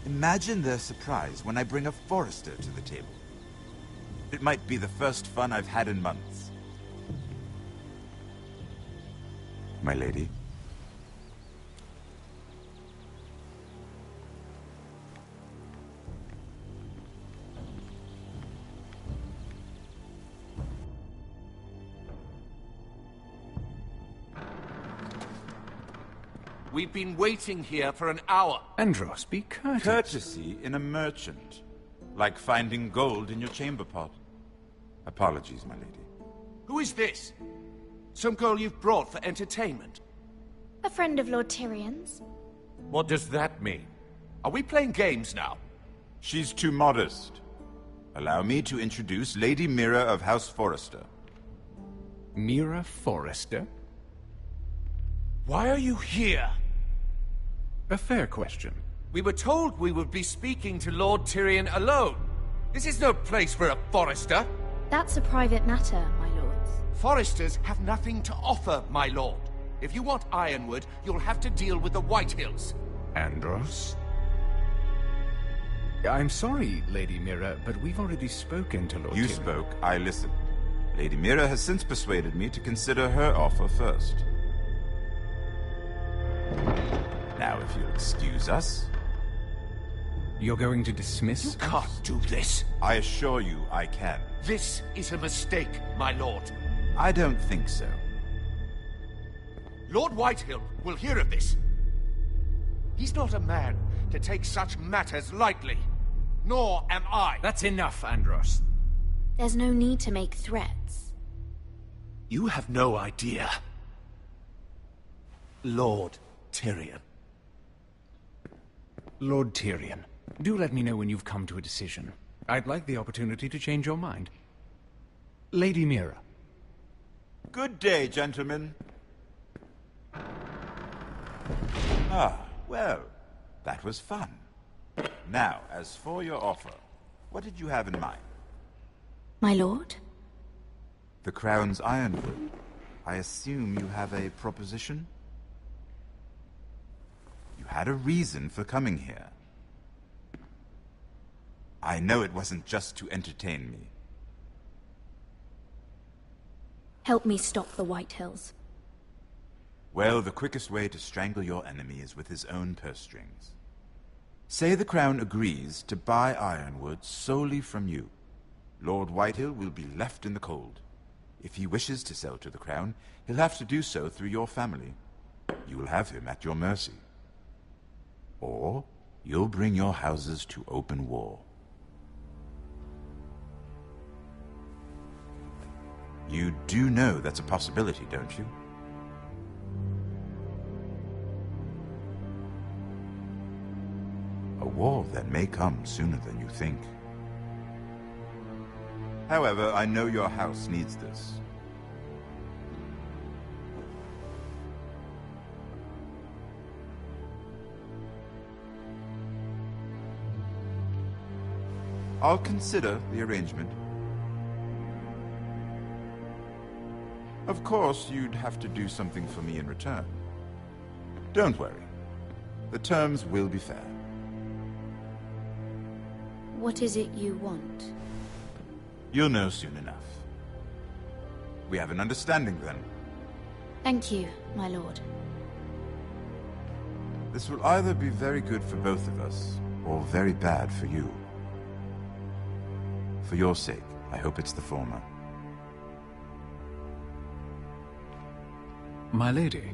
Imagine their surprise when I bring a Forester to the table. It might be the first fun I've had in months. My lady. We've been waiting here for an hour. Andros, be courteous. Courtesy in a merchant. Like finding gold in your chamber pot. Apologies, my lady. Who is this? Some girl you've brought for entertainment? A friend of Lord Tyrion's. What does that mean? Are we playing games now? She's too modest. Allow me to introduce Lady Mira of House Forester. Mira Forester? Why are you here? A fair question. We were told we would be speaking to Lord Tyrion alone. This is no place for a Forester. That's a private matter, my lords. Foresters have nothing to offer, my lord. If you want Ironwood, you'll have to deal with the Whitehills. Andros? I'm sorry, Lady Mira, but we've already spoken to Lord You Tyrion. spoke, I listened. Lady Mira has since persuaded me to consider her offer first. Now, if you'll excuse us... You're going to dismiss You can't do this. I assure you I can. This is a mistake, my lord. I don't think so. Lord Whitehill will hear of this. He's not a man to take such matters lightly. Nor am I. That's enough, Andros. There's no need to make threats. You have no idea. Lord Tyrion. Lord Tyrion, do let me know when you've come to a decision. I'd like the opportunity to change your mind. Lady Mira. Good day, gentlemen. Ah, well, that was fun. Now, as for your offer, what did you have in mind? My lord? The Crown's Ironwood. I assume you have a proposition? You had a reason for coming here. I know it wasn't just to entertain me. Help me stop the Whitehills. Well, the quickest way to strangle your enemy is with his own purse strings. Say the Crown agrees to buy Ironwood solely from you. Lord Whitehill will be left in the cold. If he wishes to sell to the Crown, he'll have to do so through your family. You will have him at your mercy. Or you'll bring your houses to open war. You do know that's a possibility, don't you? A war that may come sooner than you think. However, I know your house needs this. I'll consider the arrangement. Of course, you'd have to do something for me in return. Don't worry. The terms will be fair. What is it you want? You'll know soon enough. We have an understanding then. Thank you, my lord. This will either be very good for both of us, or very bad for you. For your sake, I hope it's the former. My lady.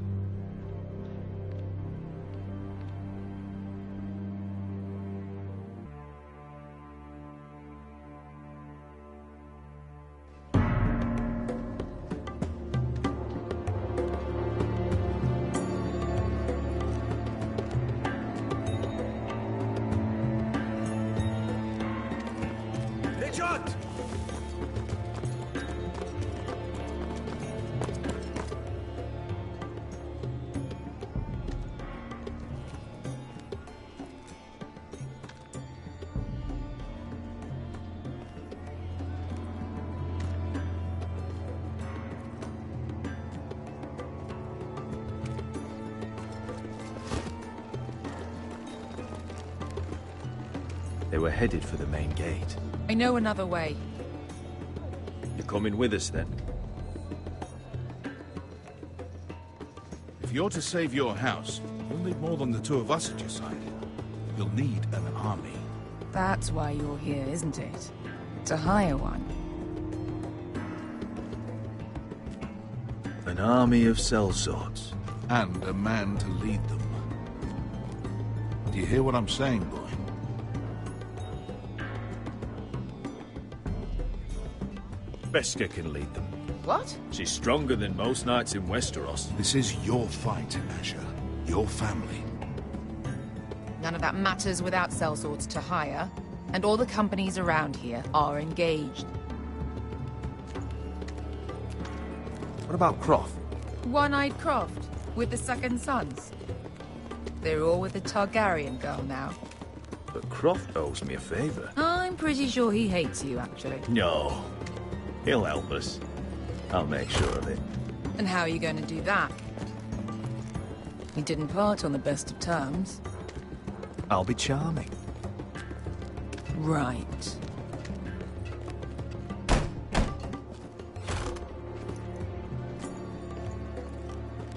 They were headed for the main gate. I know another way. You're coming with us, then? If you're to save your house, you'll need more than the two of us at your side. You'll need an army. That's why you're here, isn't it? To hire one. An army of sellswords. And a man to lead them. Do you hear what I'm saying, boy? Beskha can lead them. What? She's stronger than most knights in Westeros. This is your fight, Asher. Your family. None of that matters without sellswords to hire, and all the companies around here are engaged. What about Croft? One-eyed Croft, with the second sons. They're all with the Targaryen girl now. But Croft owes me a favor. I'm pretty sure he hates you, actually. No. He'll help us. I'll make sure of it. And how are you going to do that? We didn't part on the best of terms. I'll be charming. Right.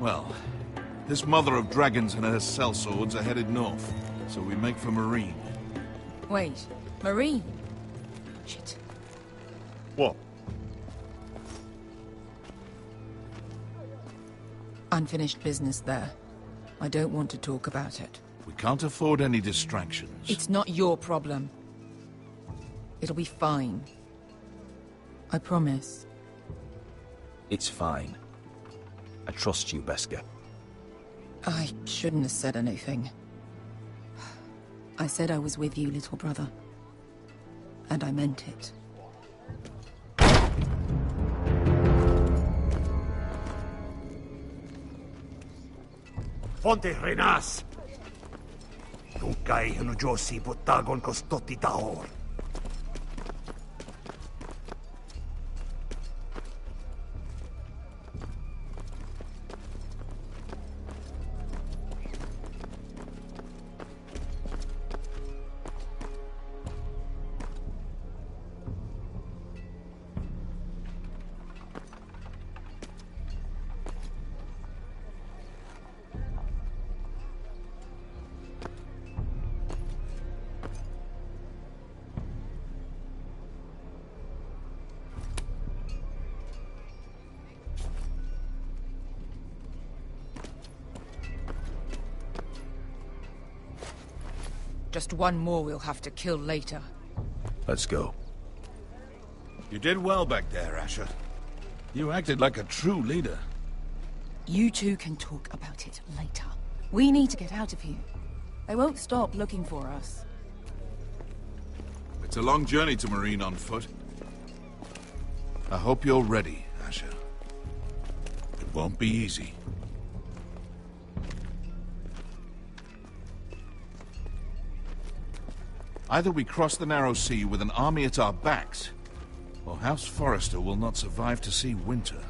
Well, this mother of dragons and her sellswords are headed north, so we make for Marine. Wait, Marine? Shit. What? Unfinished business there. I don't want to talk about it. We can't afford any distractions. It's not your problem. It'll be fine. I promise. It's fine. I trust you, Beskha. I shouldn't have said anything. I said I was with you, little brother. And I meant it. Fonte Renas! Tukai hinu Josi Botagon Kostotti Taor. Just one more we'll have to kill later. Let's go. You did well back there, Asher. You acted like a true leader. You two can talk about it later. We need to get out of here. They won't stop looking for us. It's a long journey to Marine on foot. I hope you're ready, Asher. It won't be easy. Either we cross the narrow sea with an army at our backs, or House Forrester will not survive to see winter.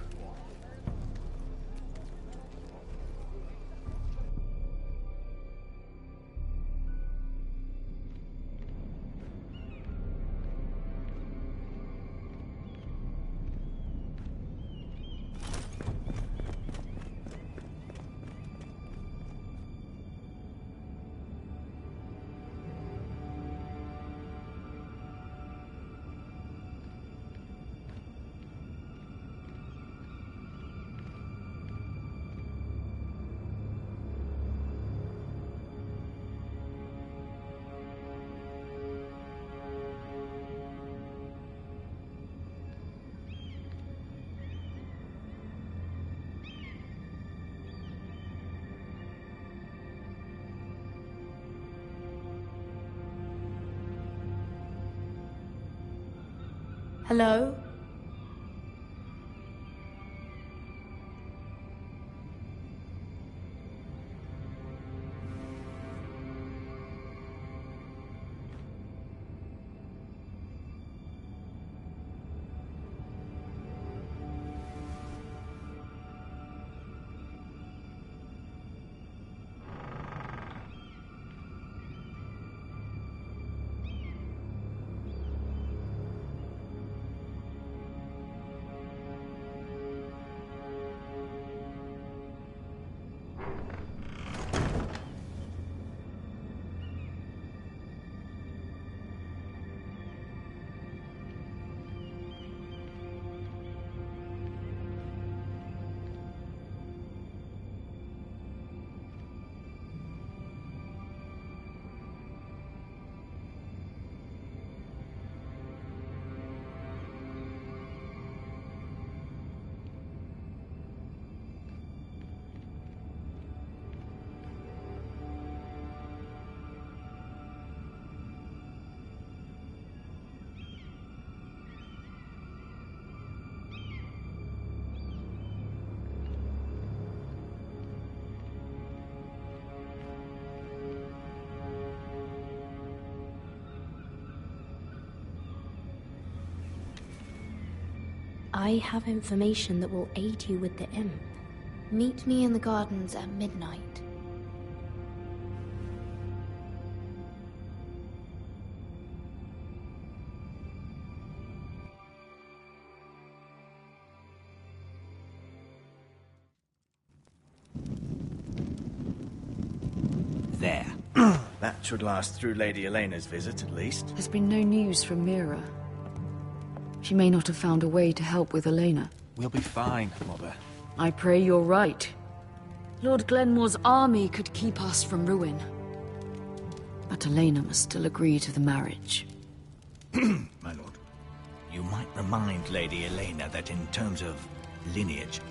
Hello? I have information that will aid you with the imp. Meet me in the gardens at midnight. There. That should last through Lady Elena's visit, at least. There's been no news from Mira. She may not have found a way to help with Elena. We'll be fine, Mother. I pray you're right. Lord Glenmore's army could keep us from ruin. But Elena must still agree to the marriage. My lord, you might remind Lady Elena that in terms of lineage,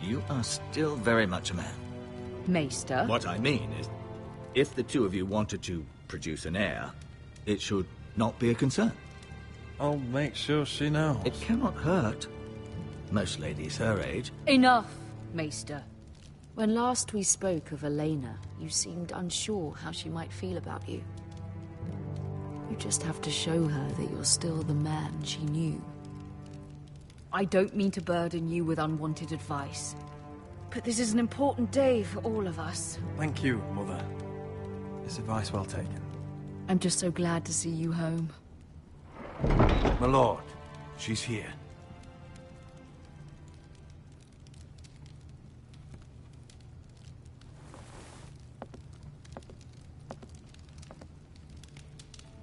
you are still very much a man. Maester? What I mean is, if the two of you wanted to produce an heir, it should not be a concern. I'll make sure she knows. It cannot hurt. Most ladies her age. Enough, Maester. When last we spoke of Elena, you seemed unsure how she might feel about you. You just have to show her that you're still the man she knew. I don't mean to burden you with unwanted advice, but this is an important day for all of us. Thank you, Mother. It's advice well taken. I'm just so glad to see you home. My lord, she's here.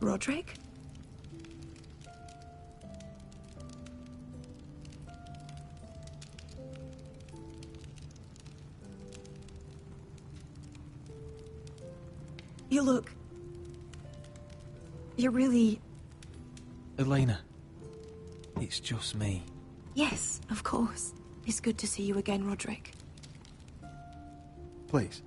Roderick? You look... You're really... Elena, it's just me. Yes, of course. It's good to see you again, Roderick. Please.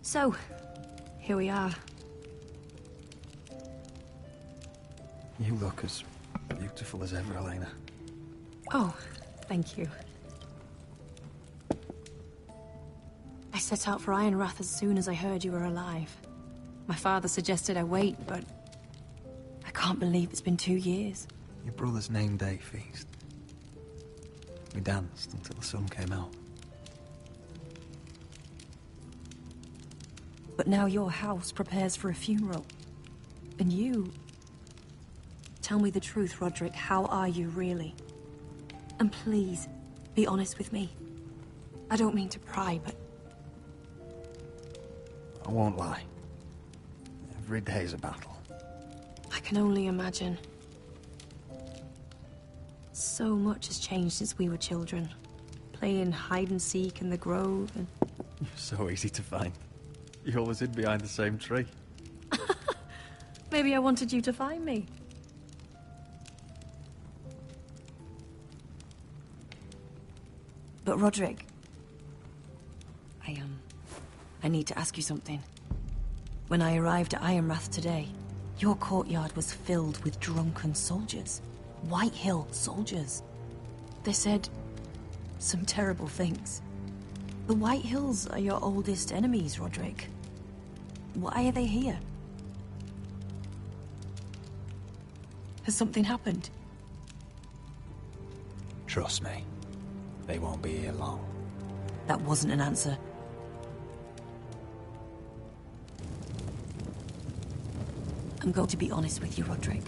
So, here we are. You look as beautiful as ever, Elena. Oh, thank you. I set out for Ironrath as soon as I heard you were alive. My father suggested I wait, but I can't believe it's been 2 years. Your brother's name day feast. We danced until the sun came out. But now your house prepares for a funeral. And you... Tell me the truth, Roderick. How are you, really? And please, be honest with me. I don't mean to pry, but... I won't lie. Every day's a battle. I can only imagine. So much has changed since we were children. Playing hide-and-seek in the grove and... You're so easy to find. You always hid behind the same tree. Maybe I wanted you to find me. But Roderick... I need to ask you something. When I arrived at Ironrath today, your courtyard was filled with drunken soldiers. White Hill soldiers. They said some terrible things. The White Hills are your oldest enemies, Roderick. Why are they here? Has something happened? Trust me, they won't be here long. That wasn't an answer. I'm going to be honest with you, Roderick.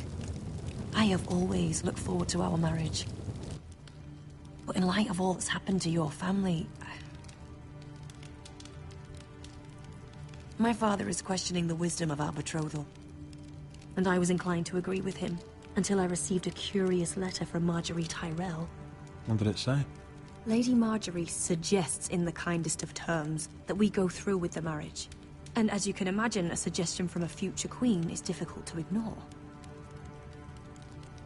I have always looked forward to our marriage. But in light of all that's happened to your family... My father is questioning the wisdom of our betrothal. And I was inclined to agree with him, until I received a curious letter from Marjorie Tyrell. What did it say? Lady Marjorie suggests in the kindest of terms that we go through with the marriage. And as you can imagine, a suggestion from a future queen is difficult to ignore.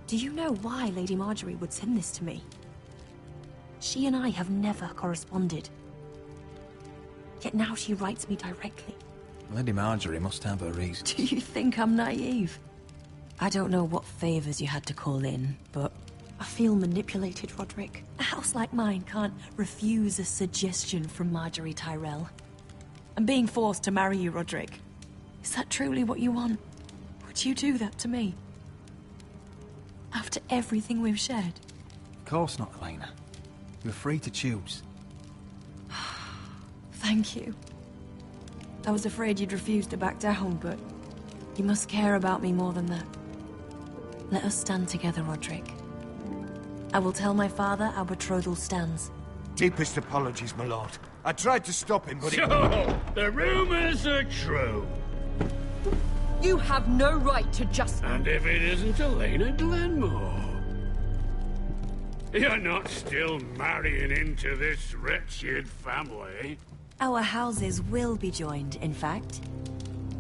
Do you know why Lady Marjorie would send this to me? She and I have never corresponded. Yet now she writes me directly. Lady Marjorie must have her reasons. Do you think I'm naive? I don't know what favors you had to call in, but I feel manipulated, Roderick. A house like mine can't refuse a suggestion from Marjorie Tyrell. I'm being forced to marry you, Roderick. Is that truly what you want? Would you do that to me? After everything we've shared? Of course not, Elena. You're free to choose. Thank you. I was afraid you'd refuse to back down, but you must care about me more than that. Let us stand together, Roderick. I will tell my father our betrothal stands. Deepest apologies, my lord. I tried to stop him, but So, the rumors are true. You have no right to just... And if it isn't Elena Glenmore? You're not still marrying into this wretched family? Our houses will be joined, in fact.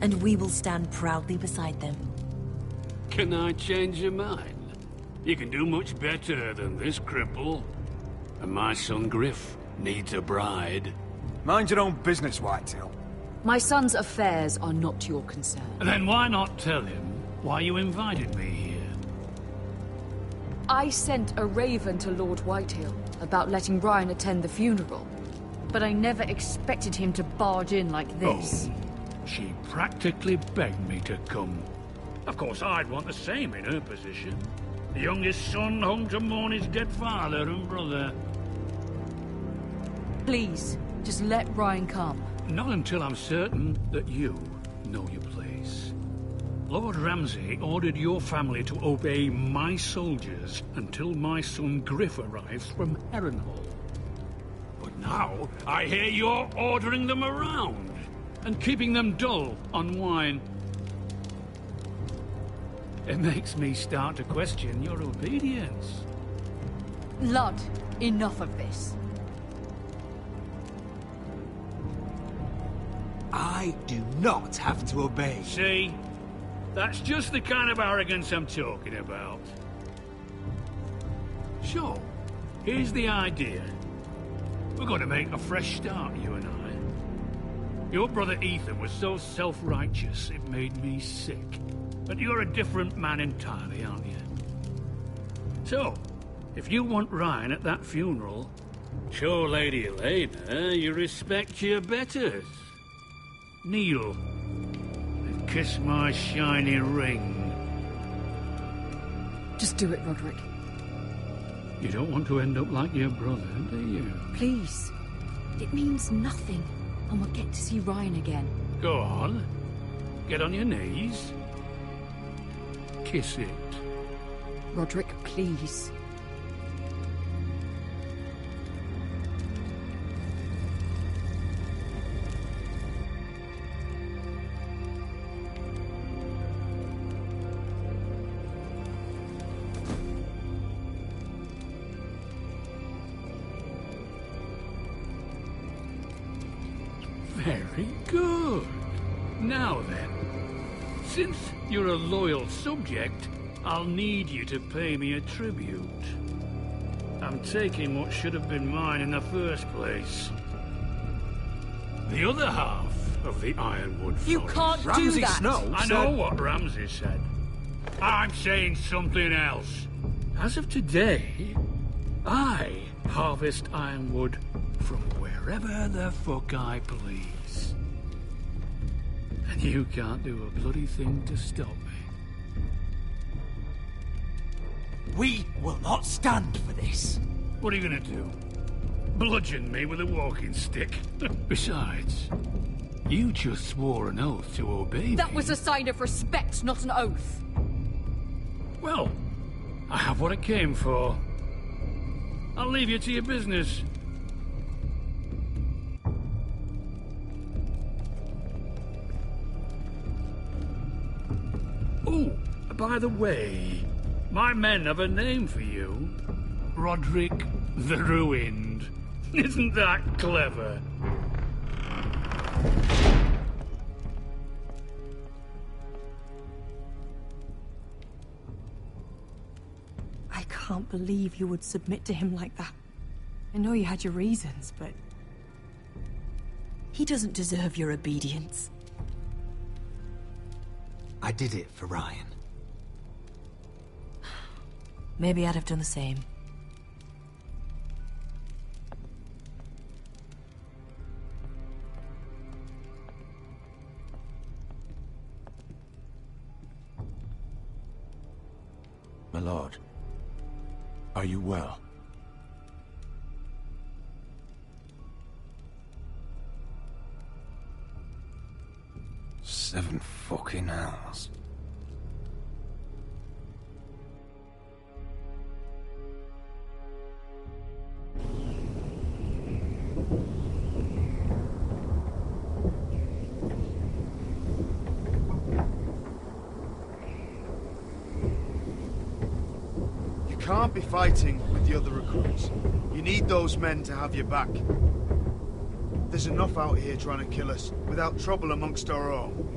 And we will stand proudly beside them. Can I change your mind? You can do much better than this cripple. And my son Griff needs a bride. Mind your own business, Whitetail. My son's affairs are not your concern. Then why not tell him why you invited me here? I sent a raven to Lord Whitehill about letting Ryan attend the funeral. But I never expected him to barge in like this. Oh, she practically begged me to come. Of course, I'd want the same in her position. The youngest son home to mourn his dead father and brother. Please, just let Ryan come. Not until I'm certain that you know your place. Lord Ramsay ordered your family to obey my soldiers until my son Griff arrives from Harrenhal. But now, I hear you're ordering them around and keeping them dull on wine. It makes me start to question your obedience. Lud, enough of this. I do not have to obey. See? That's just the kind of arrogance I'm talking about. So, here's the idea. We're going to make a fresh start, you and I. Your brother Ethan was so self-righteous it made me sick. But you're a different man entirely, aren't you? So, if you want Ryan at that funeral, show Lady Elena you respect your betters. Kneel and kiss my shiny ring. Just do it, Roderick. You don't want to end up like your brother, do you? Please. It means nothing, and we'll get to see Ryan again. Go on. Get on your knees. Kiss it. Roderick, please. Very good. Now then, since you're a loyal subject, I'll need you to pay me a tribute. I'm taking what should have been mine in the first place. The other half of the Ironwood Forest. You can't Ramsay do that! Snow I said... know what Ramsay said. I'm saying something else. As of today, I harvest ironwood from wherever the fuck I please. And you can't do a bloody thing to stop me. We will not stand for this. What are you gonna do? Bludgeon me with a walking stick? Besides, you just swore an oath to obey me. That was a sign of respect, not an oath. Well, I have what I came for. I'll leave you to your business. Oh, by the way, my men have a name for you. Roderick the Ruined. Isn't that clever? I can't believe you would submit to him like that. I know you had your reasons, but... he doesn't deserve your obedience. I did it for Ryan. Maybe I'd have done the same. My lord, are you well? 7 fucking hours. You can't be fighting with the other recruits. You need those men to have your back. There's enough out here trying to kill us, without trouble amongst our own.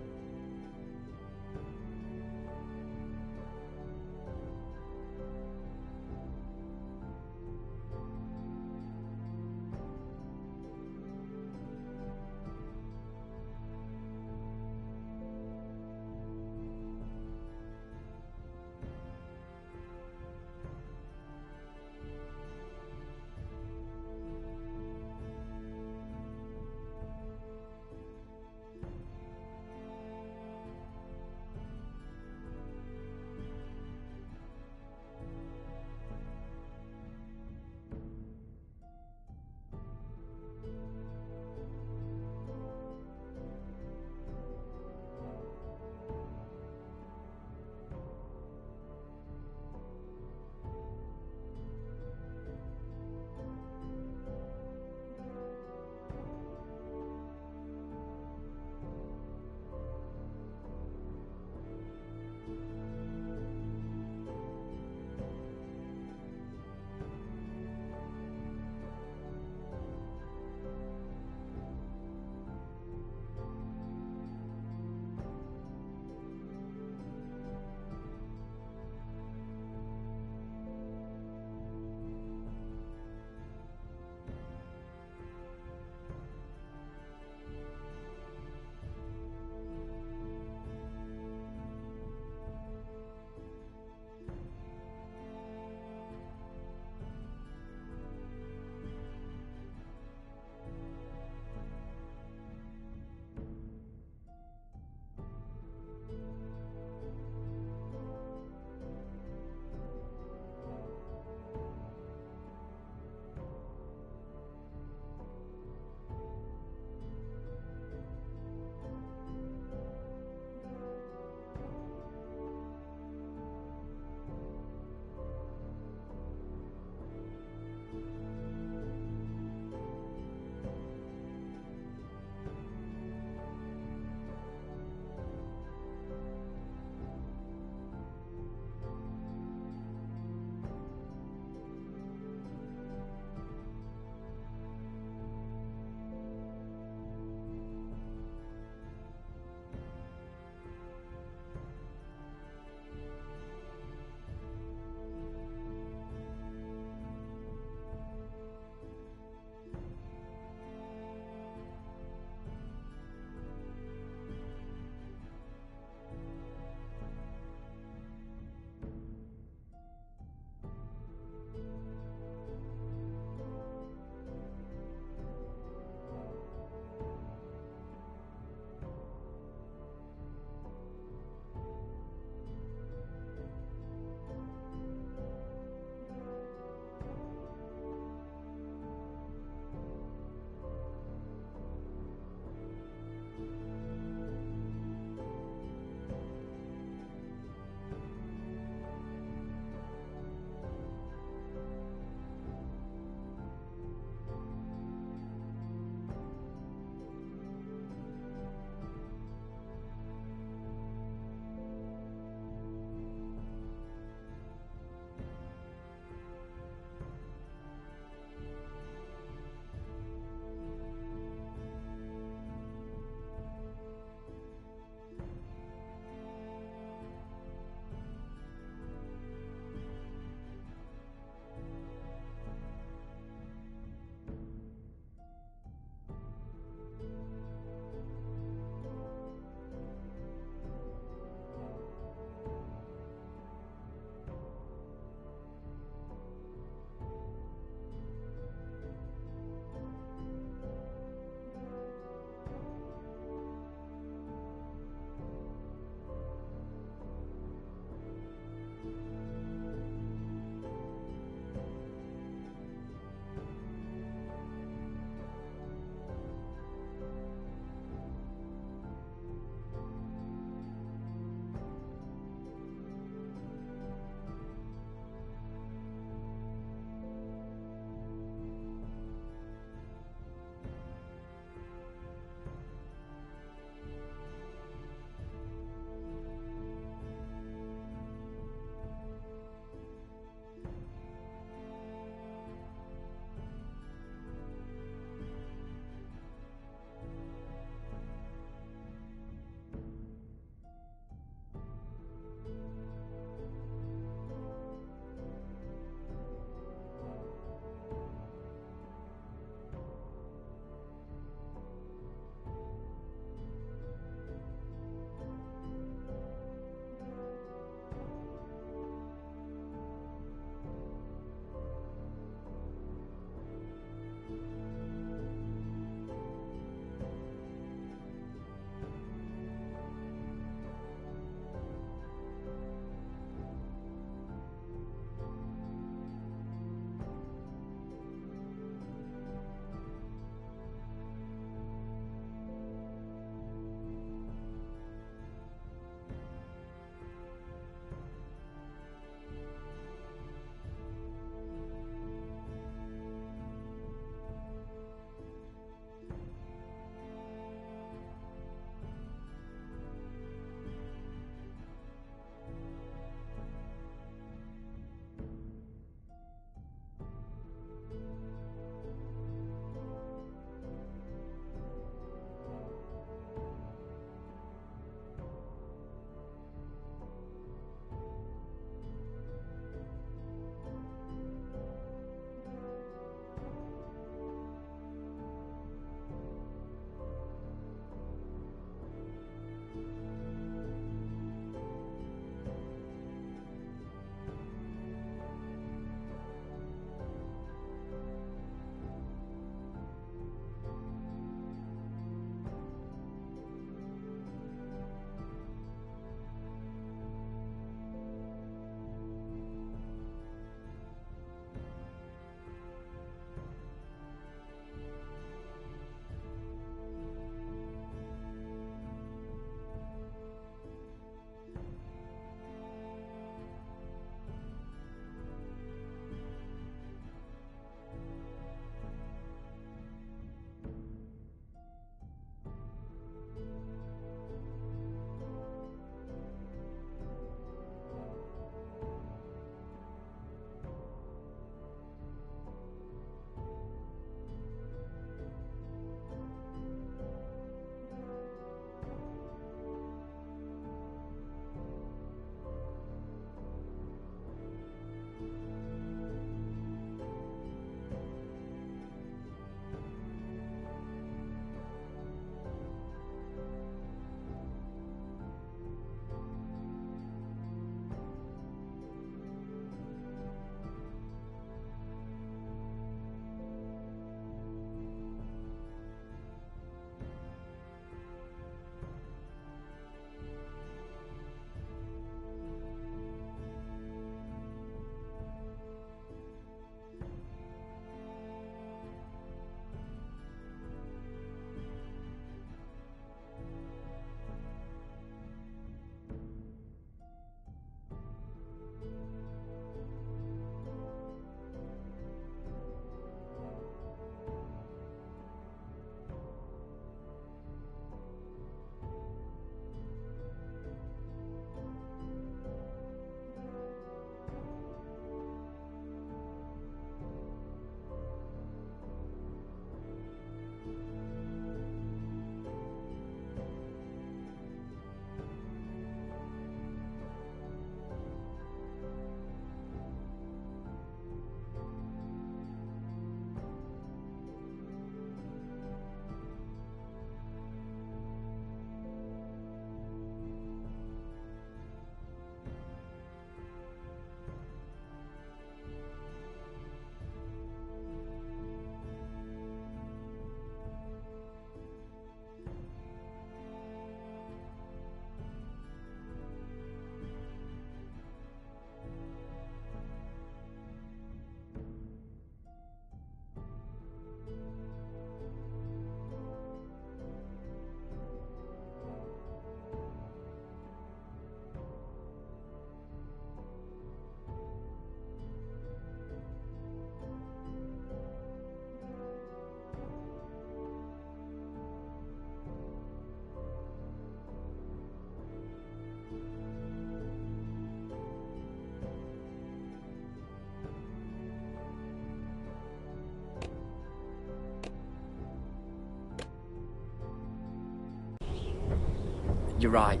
You're right.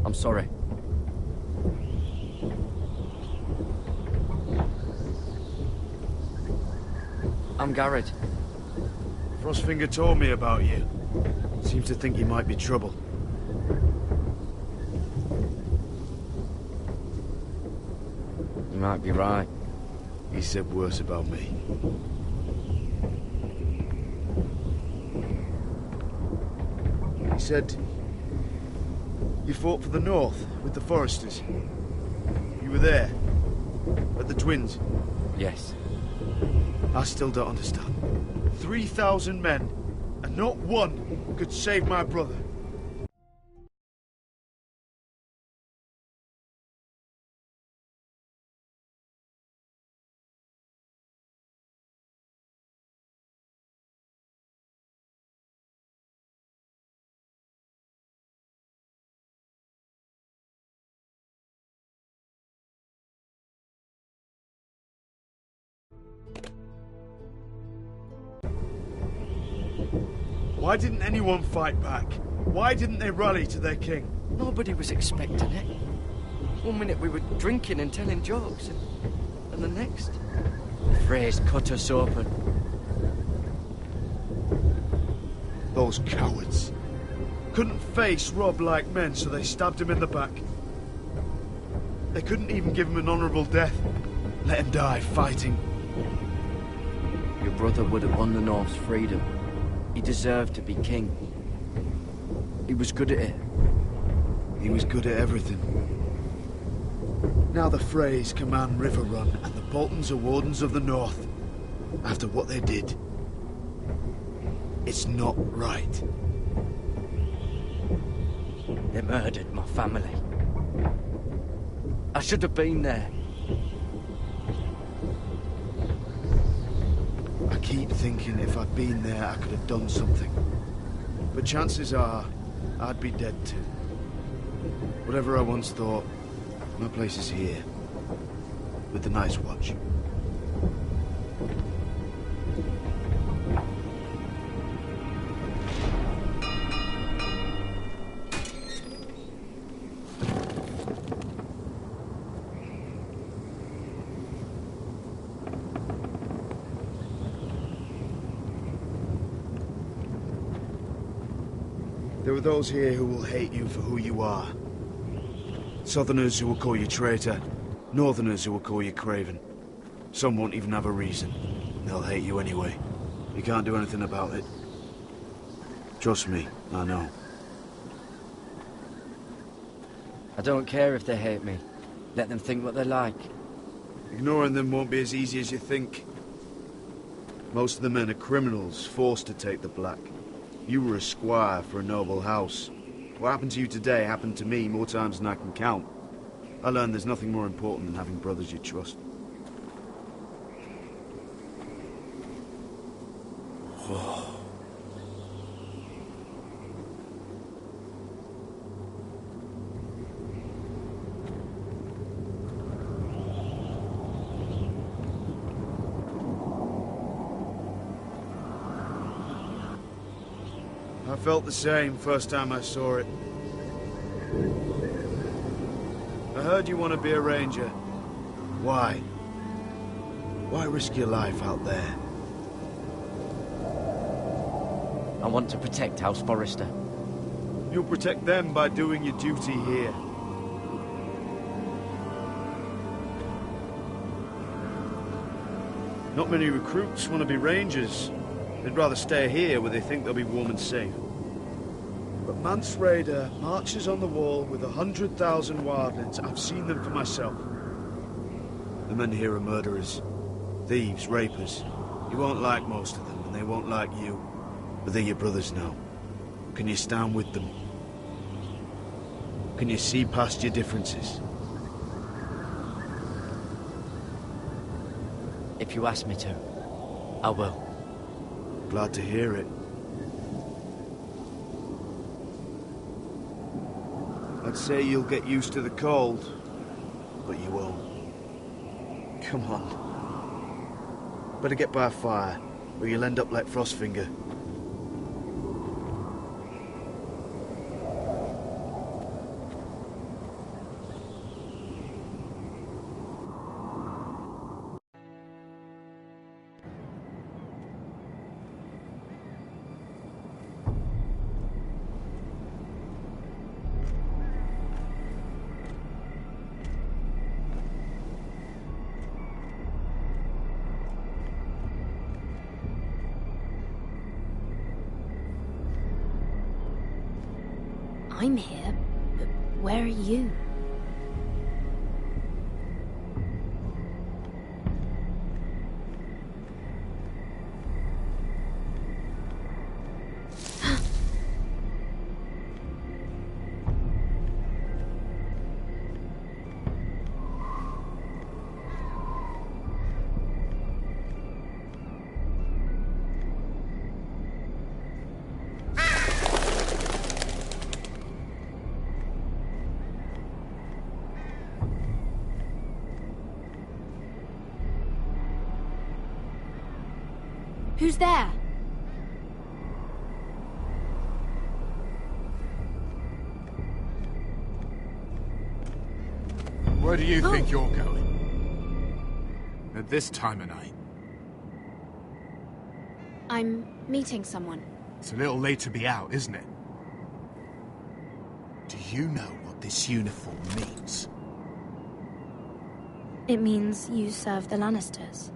I'm sorry. I'm Garrett. Frostfinger told me about you. Seems to think you might be trouble. You might be right. He said worse about me. He said you fought for the North with the Foresters. You were there, at the Twins. Yes. I still don't understand. 3,000 men, and not one could save my brother. Why didn't anyone fight back? Why didn't they rally to their king? Nobody was expecting it. One minute we were drinking and telling jokes, and the next, the Freys cut us open. Those cowards. Couldn't face Rob like men, so they stabbed him in the back. They couldn't even give him an honourable death. Let him die fighting. Your brother would have won the North's freedom. He deserved to be king. He was good at it. He was good at everything. Now the Freys command River Run, and the Boltons are Wardens of the North. After what they did. It's not right. They murdered my family. I should have been there. I keep thinking if I'd been there, I could have done something. But chances are, I'd be dead too. Whatever I once thought, my place is here. With the Night's Watch. There are those here who will hate you for who you are. Southerners who will call you traitor, Northerners who will call you craven. Some won't even have a reason. They'll hate you anyway. You can't do anything about it. Trust me, I know. I don't care if they hate me. Let them think what they like. Ignoring them won't be as easy as you think. Most of the men are criminals, forced to take the black. You were a squire for a noble house. What happened to you today happened to me more times than I can count. I learned there's nothing more important than having brothers you trust. I felt the same first time I saw it. I heard you want to be a ranger. Why? Why risk your life out there? I want to protect House Forrester. You'll protect them by doing your duty here. Not many recruits want to be rangers. They'd rather stay here where they think they'll be warm and safe. But Mance Rayder marches on the wall with 100,000 wildlings. I've seen them for myself. The men here are murderers. Thieves, rapers. You won't like most of them, and they won't like you. But they're your brothers now. Can you stand with them? Can you see past your differences? If you ask me to, I will. Glad to hear it. I'd say you'll get used to the cold, but you won't. Come on. Better get by a fire, or you'll end up like Frostfinger. I'm here, but where are you? Who's there? Where do you think you're going? At this time of night? I'm meeting someone. It's a little late to be out, isn't it? Do you know what this uniform means? It means you serve the Lannisters.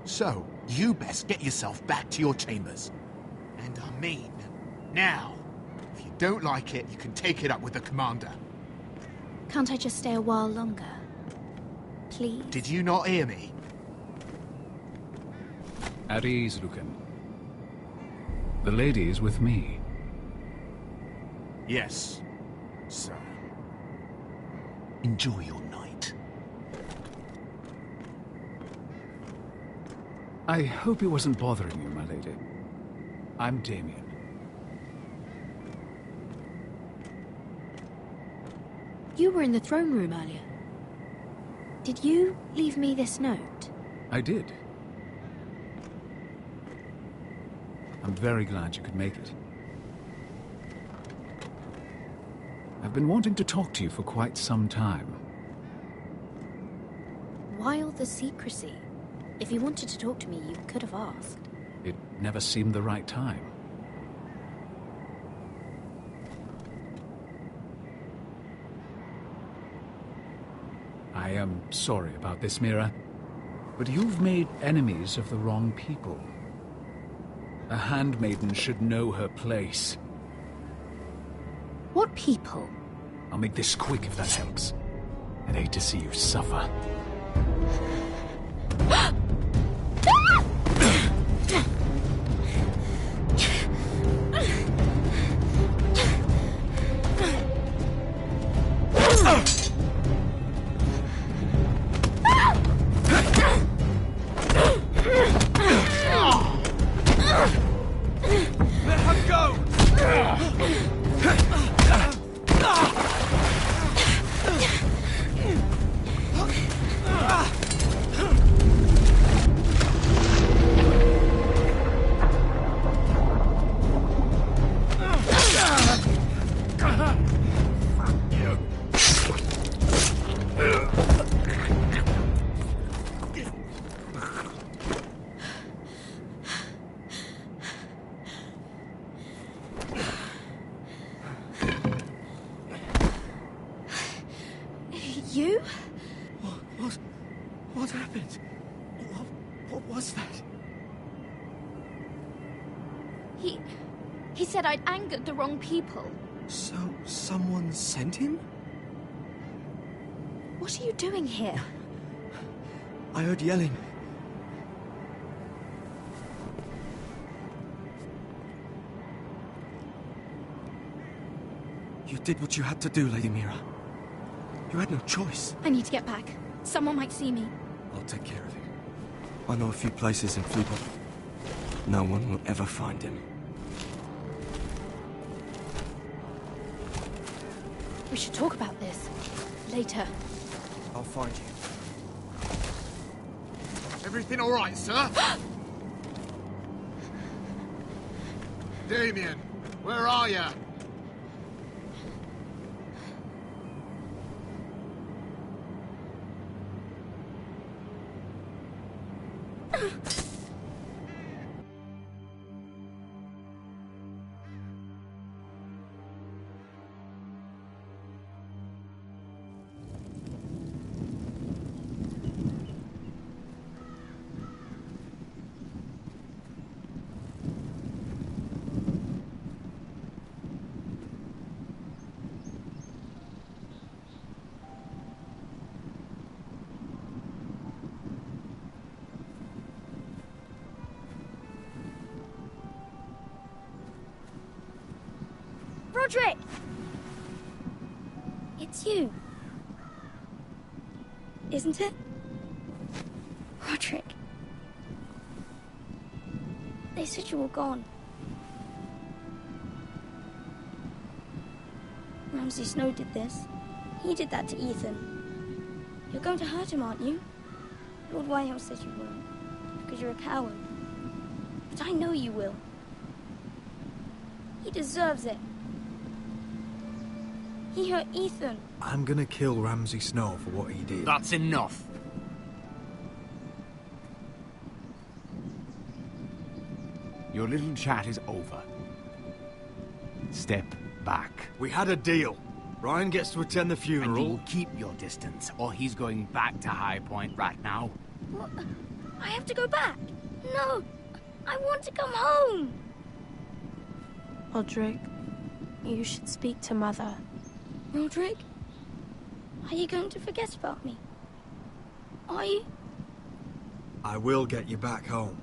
So, you best get yourself back to your chambers. And I mean, now. If you don't like it, you can take it up with the commander. Can't I just stay a while longer? Please? Did you not hear me? At ease, Lucan. The lady is with me. Yes, sir. Enjoy your night. I hope it wasn't bothering you, my lady. I'm Damien. You were in the throne room earlier. Did you leave me this note? I did. I'm very glad you could make it. I've been wanting to talk to you for quite some time. Why all the secrecy? If you wanted to talk to me, you could have asked. It never seemed the right time. I am sorry about this, Mira, but you've made enemies of the wrong people. A handmaiden should know her place. What people? I'll make this quick if that helps. I'd hate to see you suffer. Let her go! You? What happened? What was that? He said I'd angered the wrong people. So, someone sent him? What are you doing here? I heard yelling. You did what you had to do, Lady Mira. You had no choice. I need to get back. Someone might see me. I'll take care of you. I know a few places in Fleabot. No one will ever find him. We should talk about this. Later. I'll find you. Everything all right, sir? Damien, where are you? Roderick! It's you. Isn't it? Roderick. They said you were gone. Ramsay Snow did this. He did that to Ethan. You're going to hurt him, aren't you? Lord Whitehouse says you won't, because you're a coward. But I know you will. He deserves it. He hurt Ethan. I'm gonna kill Ramsay Snow for what he did. That's enough. Your little chat is over. Step back. We had a deal. Ryan gets to attend the funeral. And you'll keep your distance, or he's going back to High Point right now. What? I have to go back. No, I want to come home. Roderick, you should speak to Mother. Roderick? Are you going to forget about me? Are you? I will get you back home.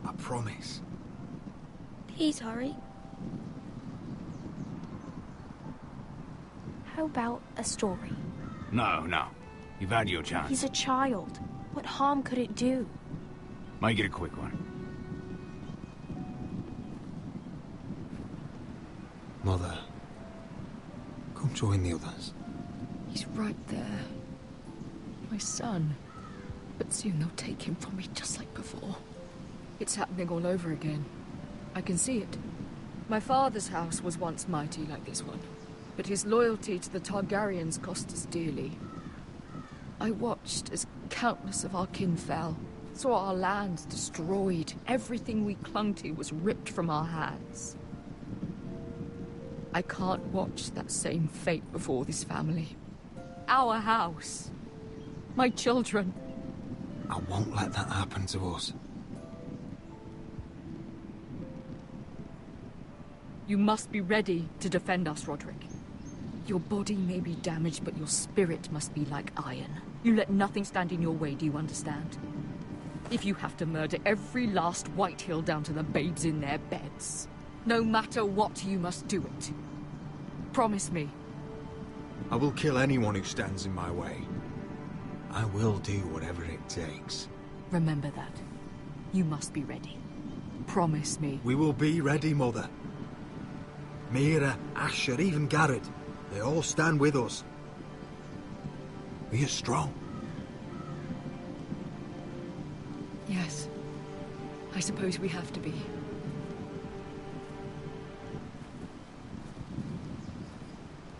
I promise. Please hurry. How about a story? No, no. You've had your chance. He's a child. What harm could it do? Make it a quick one. Mother, come join the others. He's right there. My son. But soon they'll take him from me just like before. It's happening all over again. I can see it. My father's house was once mighty like this one, but his loyalty to the Targaryens cost us dearly. I watched as countless of our kin fell, saw our lands destroyed, everything we clung to was ripped from our hands. I can't watch that same fate before this family. Our house. My children. I won't let that happen to us. You must be ready to defend us, Roderick. Your body may be damaged, but your spirit must be like iron. You let nothing stand in your way, do you understand? If you have to murder every last Whitehill down to the babes in their beds, no matter what, you must do it. Promise me. I will kill anyone who stands in my way. I will do whatever it takes. Remember that. You must be ready. Promise me. We will be ready, Mother. Mira, Asher, even Garrett. They all stand with us. We are strong. Yes. I suppose we have to be.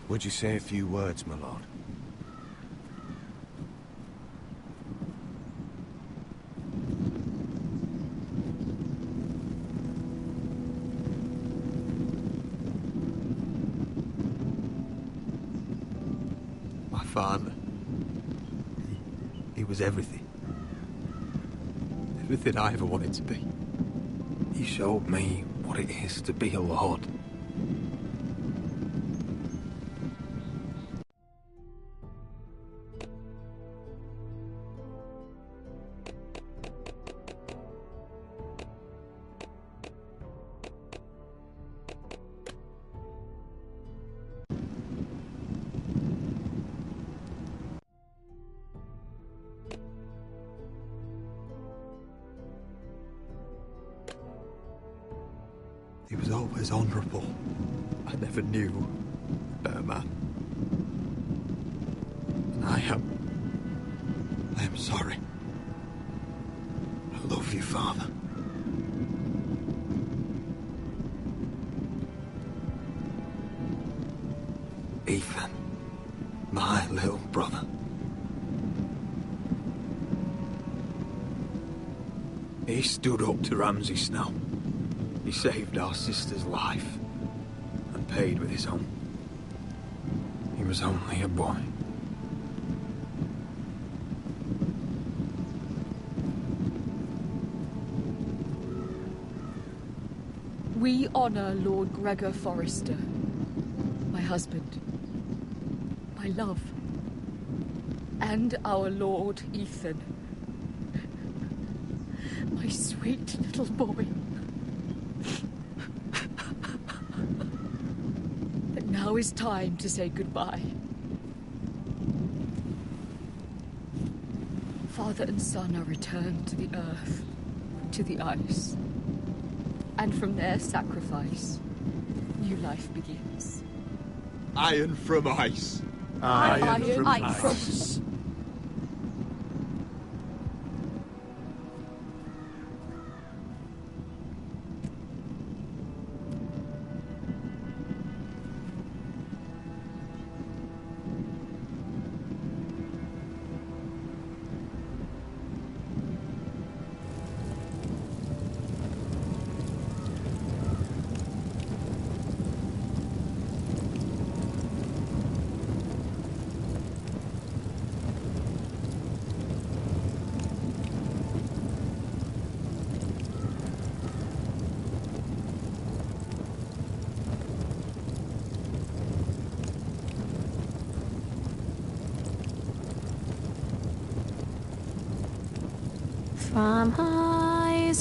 Would you say a few words, my lord? My father. He was everything. Everything I ever wanted to be. He showed me what it is to be a lord. He was always honourable. I never knew a better man. And I am sorry. I love you, Father. Ethan, my little brother. He stood up to Ramsay Snow. He saved our sister's life and paid with his own. He was only a boy. We honor Lord Gregor Forrester, my husband, my love, and our Lord Ethan, my sweet little boy. But Now is time to say goodbye. Father and son are returned to the earth, to the ice. And from their sacrifice, new life begins. Iron from ice. Iron from ice.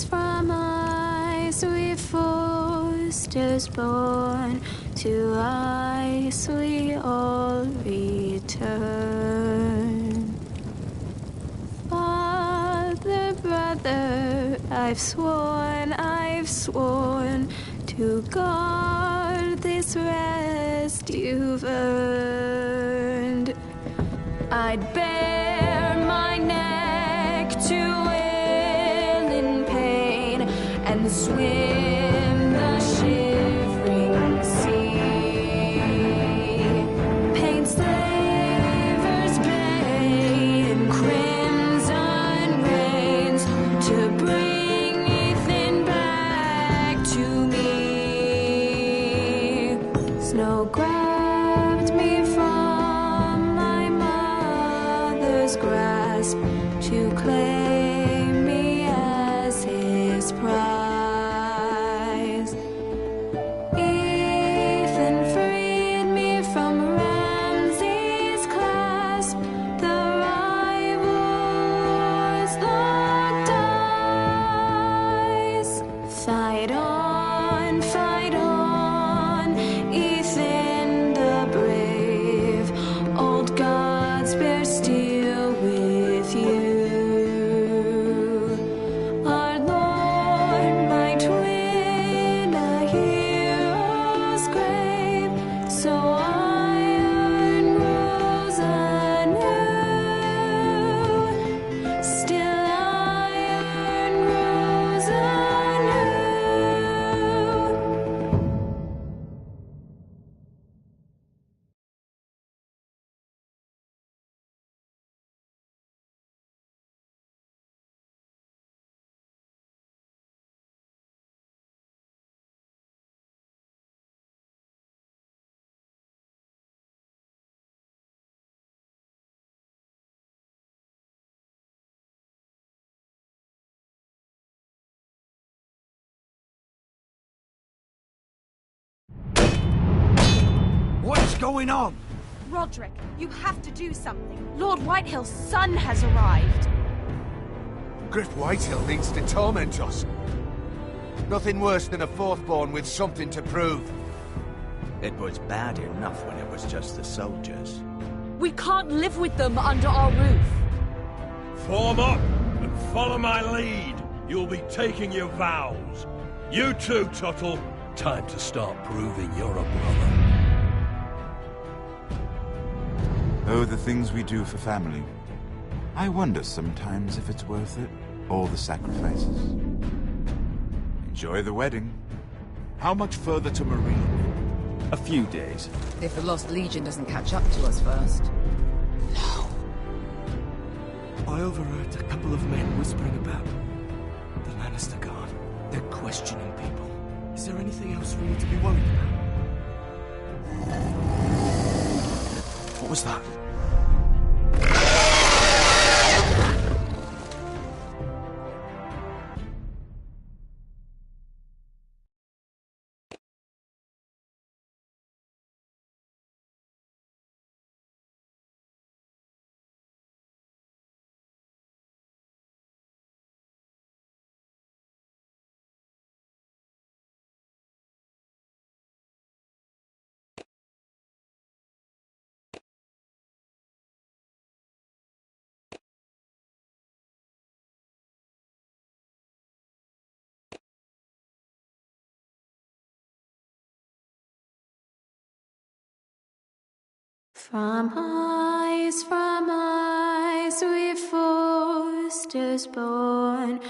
From ice we foresters born, to ice we all return. Father, brother, I've sworn to guard this rest you've earned. I'd bare my neck to and swim the shivering sea. Paint slavers bay in crimson rains to bring Ethan back to me. Snow grabbed me from my mother's grasp to claim me as his prize. Fight on, Ethan the brave. Old gods bear steel with you. Our Lord might win a hero's grave, so iron grows anew. Still iron grows anew. What's going on? Roderick, you have to do something. Lord Whitehill's son has arrived. Griff Whitehill needs to torment us. Nothing worse than a fourthborn with something to prove. It was bad enough when it was just the soldiers. We can't live with them under our roof. Form up and follow my lead. You'll be taking your vows. You too, Tuttle. Time to start proving you're a brother. Oh, the things we do for family. I wonder sometimes if it's worth it. All the sacrifices. Enjoy the wedding. How much further to Marine? A few days. If the Lost Legion doesn't catch up to us first. I overheard a couple of men whispering about the Lannister Guard. They're questioning people. Is there anything else we need to be worried about? What was that? From eyes we forced us born.